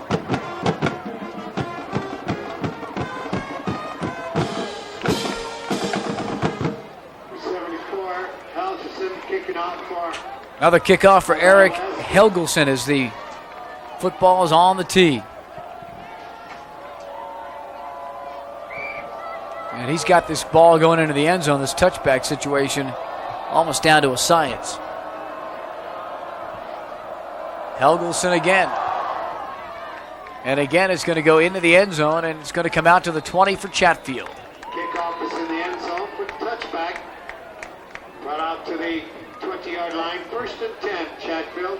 Another kickoff for Eric Helgelson as the football is on the tee. And he's got this ball going into the end zone, this touchback situation, almost down to a science. Helgelson again. And again, it's going to go into the end zone, and it's going to come out to the 20 for Chatfield. Kickoff is in the end zone for touchback. Brought out to the 20-yard line. 1st and 10, Chatfield.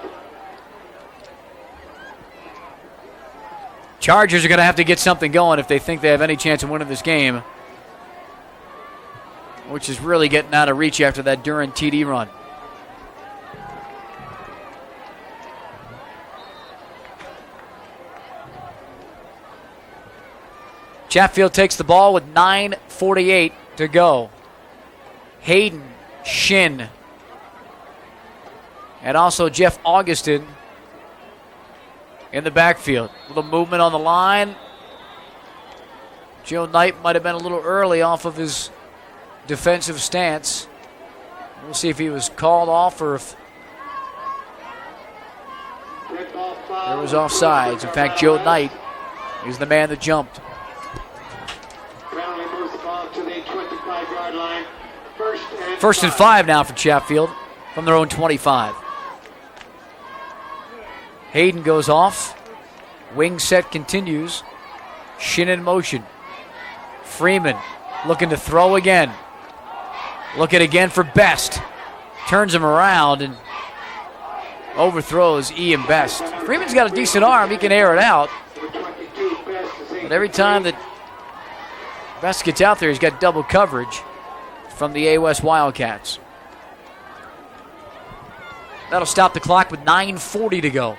Chargers are going to have to get something going if they think they have any chance of winning this game, which is really getting out of reach after that Duran TD run. Chatfield takes the ball with 9:48 to go. Hayden, Shin, and also Jeff Augustin in the backfield. A little movement on the line. Joe Knight might have been a little early off of his defensive stance. We'll see if he was called off or if there was offsides. In fact, Joe Knight is the man that jumped. Brownlee moves the ball to the 25-yard line. First and 5 now for Chatfield from their own 25. Hayden goes off. Wing set continues. Shin in motion. Freeman looking to throw again. Looking again for Best. Turns him around and overthrows Ian Best. Freeman's got a decent arm. He can air it out. But every time that Best gets out there, he's got double coverage from the A West Wildcats. That'll stop the clock with 9:40 to go.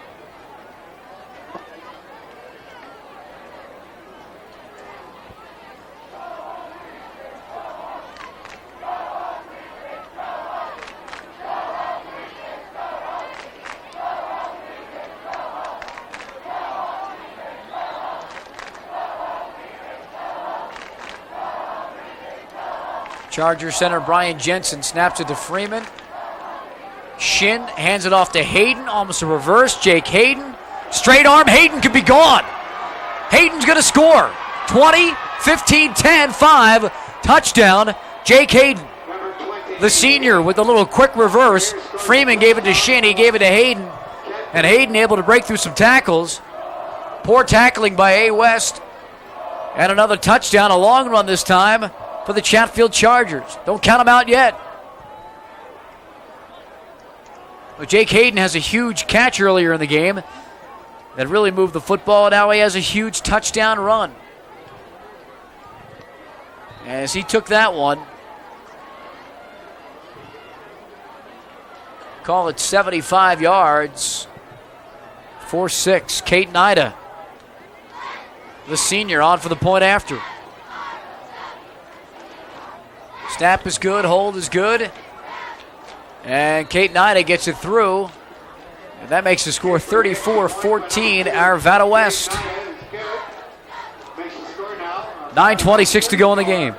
Charger center Brian Jensen snaps it to Freeman. Shin hands it off to Hayden, almost a reverse. Jake Hayden, straight arm. Hayden could be gone. Hayden's going to score. 20, 15, 10, 5, touchdown. Jake Hayden, the senior, with a little quick reverse. Freeman gave it to Shin, he gave it to Hayden, and Hayden able to break through some tackles. Poor tackling by A West, and another touchdown, a long run this time for the Chatfield Chargers. Don't count them out yet. But Jake Hayden has a huge catch earlier in the game that really moved the football. Now he has a huge touchdown run. As he took that one, call it 75 yards, 4-6. Kate Nida, the senior, on for the point after. Snap is good, hold is good. And Kate Nida gets it through. And that makes the score 34-14, Arvada West. 9:26 to go in the game.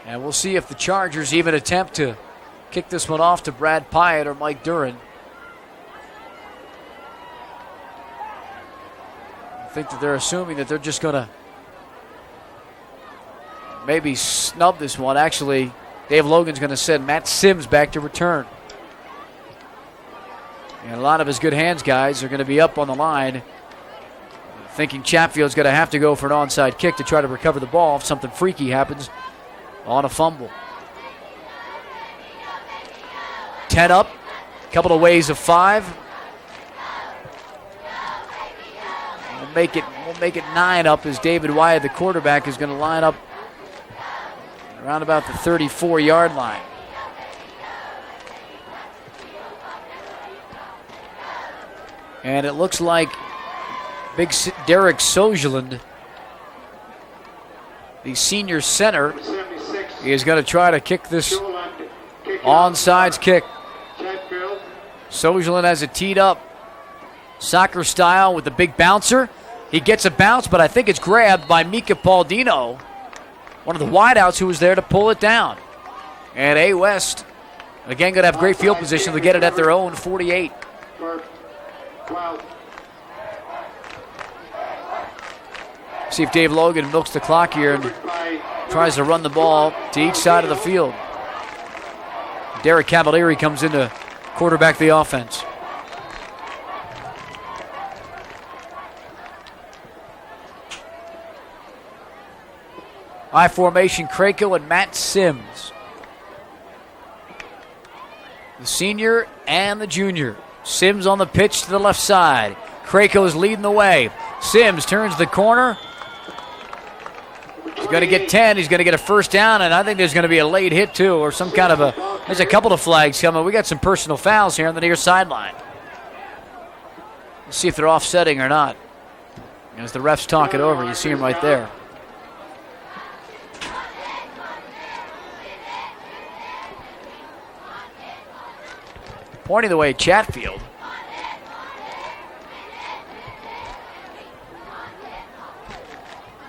And we'll see if the Chargers even attempt to kick this one off to Brad Pyatt or Mike Duran. I think that they're assuming that they're just going to maybe snub this one. Actually, Dave Logan's going to send Matt Sims back to return. And a lot of his good hands guys are going to be up on the line, thinking Chatfield's going to have to go for an onside kick to try to recover the ball if something freaky happens on a fumble. 10 up, a couple of ways of 5. We'll make it 9 up as David Wyatt, the quarterback, is going to line up around about the 34-yard line. And it looks like big Derek Sojeland, the senior center, is going to try to kick this onside kick. Sojeland has it teed up, soccer style, with the big bouncer. He gets a bounce, but I think it's grabbed by Mika Baldino, one of the wideouts who was there to pull it down. And A West, again, going to have great field position to get it at their own 48. See if Dave Logan milks the clock here and tries to run the ball to each side of the field. Derek Cavalieri comes in to quarterback the offense. I formation, Krako and Matt Sims. The senior and the junior. Sims on the pitch to the left side. Krako is leading the way. Sims turns the corner. He's going to get 10. He's going to get a first down, and I think there's going to be a late hit, too, or some kind of a... There's a couple of flags coming. We got some personal fouls here on the near sideline. Let's see if they're offsetting or not. As the refs talk it over, you see him right there. pointing the way at Chatfield.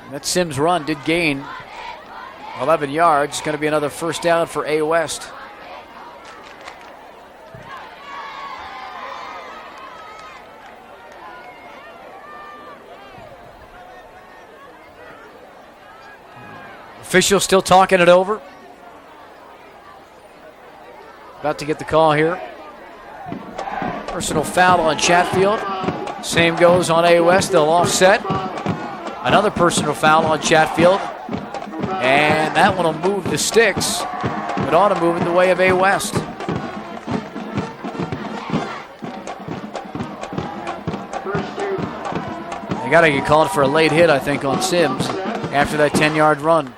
And that Sims run did gain 11 yards. Going to be another first down for A West. Official still talking it over. About to get the call here. Personal foul on Chatfield. Same goes on A West. They'll offset. Another personal foul on Chatfield. And that one will move the sticks. It ought to move in the way of A West. They got to get called for a late hit, I think, on Sims after that 10-yard run.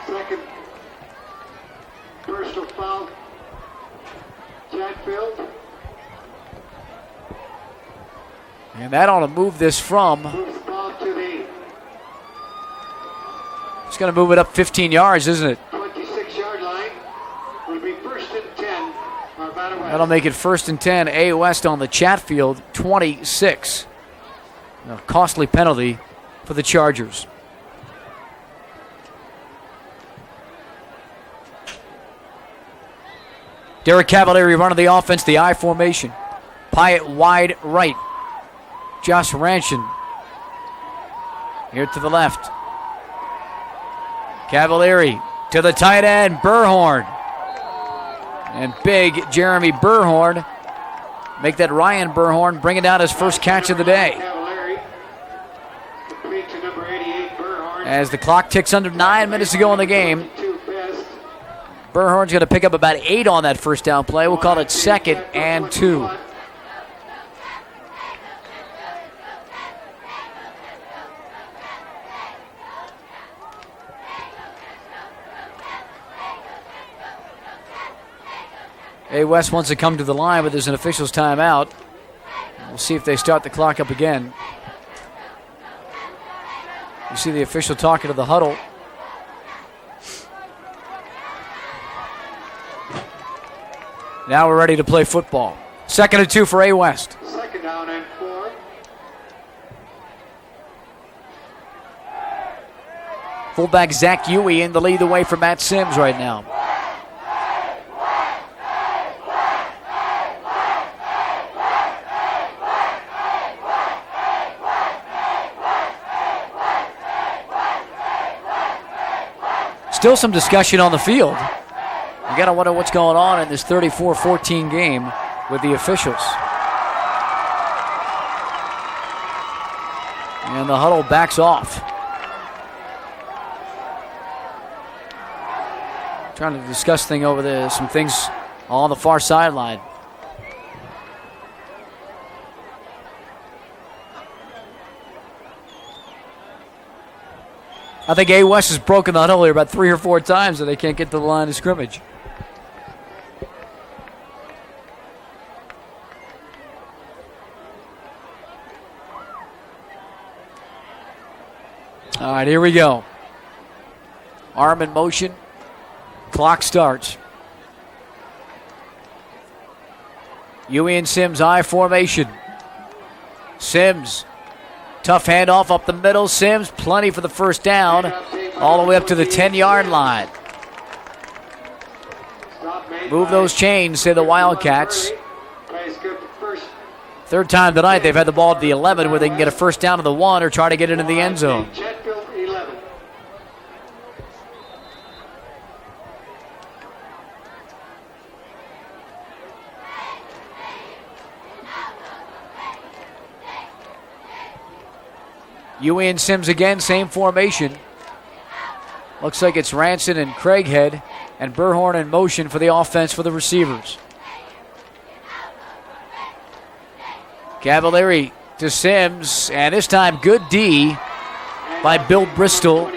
Second personal foul. Chatfield. And that ought to move this from. Moves the ball to the It's going to move it up 15 yards, isn't it? 26-yard line. Will be first and 10. Arvada West. That'll make it first and 10. A West on the Chatfield 26. A costly penalty for the Chargers. Derek Cavalieri running the offense, the I formation. Pyatt wide right. Josh Ranshin here to the left. Cavalieri to the tight end, Burhorn. And big Jeremy Burhorn. Make that Ryan Burhorn bringing down his first catch of the day. Cavalieri. Complete to number 88, Burhorn. As the clock ticks under 9 minutes to go in the game. 22 best. Burhorn's going to pick up about 8 on that first down play. We'll call it second and 2. A West wants to come to the line, but there's an official's timeout. We'll see if they start the clock up again. You see the official talking to the huddle. Now we're ready to play football. Second and 2 for A West. Second down and 4. Fullback Zach Huey in the lead the way for Matt Sims right now. Still some discussion on the field. You got to wonder what's going on in this 34-14 game with the officials. And the huddle backs off. Trying to discuss some things on the far sideline. I think A West has broken the huddle here about 3 or 4 times, and they can't get to the line of scrimmage. All right, here we go. Arm in motion. Clock starts. Huey and Sims, I formation. Sims. Tough handoff up the middle. Sims, plenty for the first down. All the way up to the 10-yard line. Move those chains, say the Wildcats. Third time tonight they've had the ball at the 11 where they can get a first down to the 1 or try to get it into the end zone. Chatfield 11. Huey and Sims again, same formation. Looks like it's Ranson and Craighead and Burhorn in motion for the offense for the receivers. Cavalieri to Sims, and this time good D by Bill Bristol,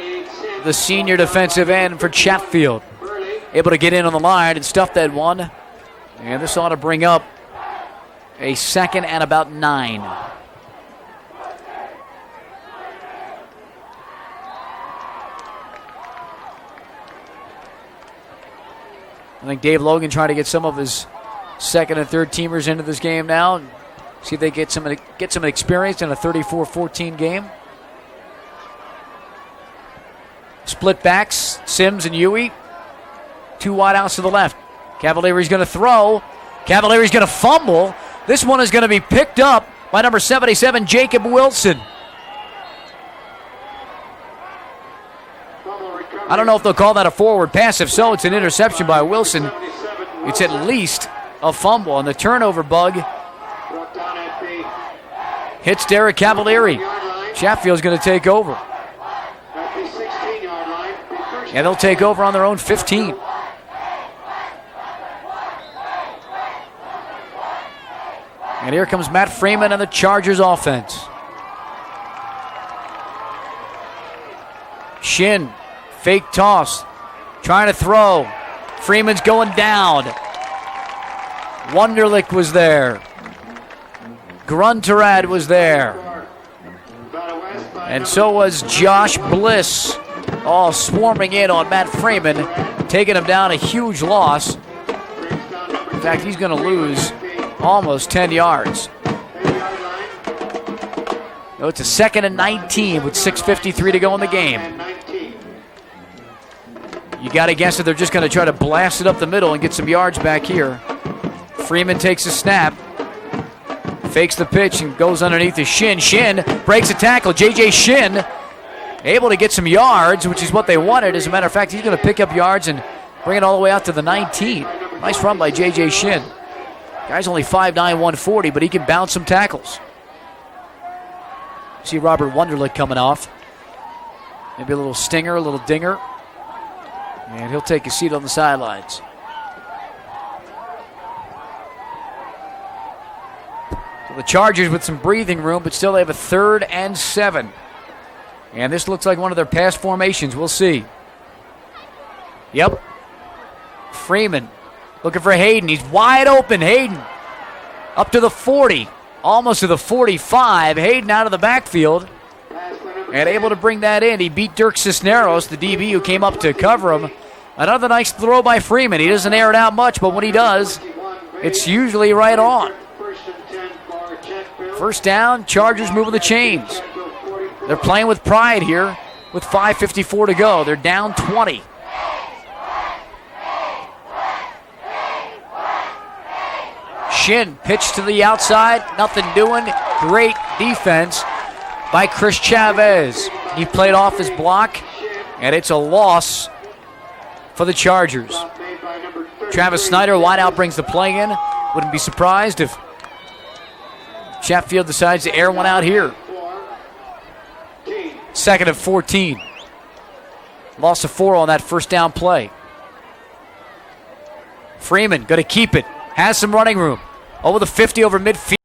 the senior defensive end for Chatfield. Able to get in on the line and stuff that one. And this ought to bring up a second and about 9. I think Dave Logan trying to get some of his second and third teamers into this game now and see if they get some experience in a 34-14 game. Split backs, Sims and Huey. 2 wide outs to the left. Cavalieri's going to throw. Cavalieri's going to fumble. This one is going to be picked up by number 77, Jacob Wilson. I don't know if they'll call that a forward pass. If so, it's an interception by Wilson. It's at least a fumble, and the turnover bug hits Derek Cavalieri. Chatfield's going to take over. And they'll take over on their own 15. And here comes Matt Freeman and the Chargers offense. Shin, fake toss, trying to throw. Freeman's going down. Wunderlich was there. Grunterad was there. And so was Josh Bliss. All swarming in on Matt Freeman, taking him down a huge loss. In fact, he's going to lose almost 10 yards. So it's a 2nd and 19 with 6:53 to go in the game. You got to guess that they're just going to try to blast it up the middle and get some yards back here. Freeman takes a snap, fakes the pitch and goes underneath the Shin. Shin breaks a tackle. J.J. Shin able to get some yards, which is what they wanted. As a matter of fact, he's going to pick up yards and bring it all the way out to the 19. Nice run by J.J. Shin. Guy's only 5'9", 140, but he can bounce some tackles. See Robert Wunderlich coming off. Maybe a little stinger, a little dinger. And he'll take a seat on the sidelines. So the Chargers with some breathing room, but still they have a 3rd and 7. And this looks like one of their pass formations. We'll see. Yep. Freeman looking for Hayden. He's wide open. Hayden up to the 40. Almost to the 45. Hayden out of the backfield. And able to bring that in. He beat Dirk Cisneros, the DB who came up to cover him. Another nice throw by Freeman. He doesn't air it out much, but when he does, it's usually right on. First down, Chargers moving the chains. They're playing with pride here with 5:54 to go. They're down 20. Shin pitch to the outside. Nothing doing. Great defense by Chris Chavez. He played off his block, and it's a loss for the Chargers. Travis Snyder, wideout, brings the play in. Wouldn't be surprised if Chatfield decides to air one out here. 2nd and 14. Loss of 4 on that first down play. Freeman going to keep it. Has some running room. Over the 50, over midfield.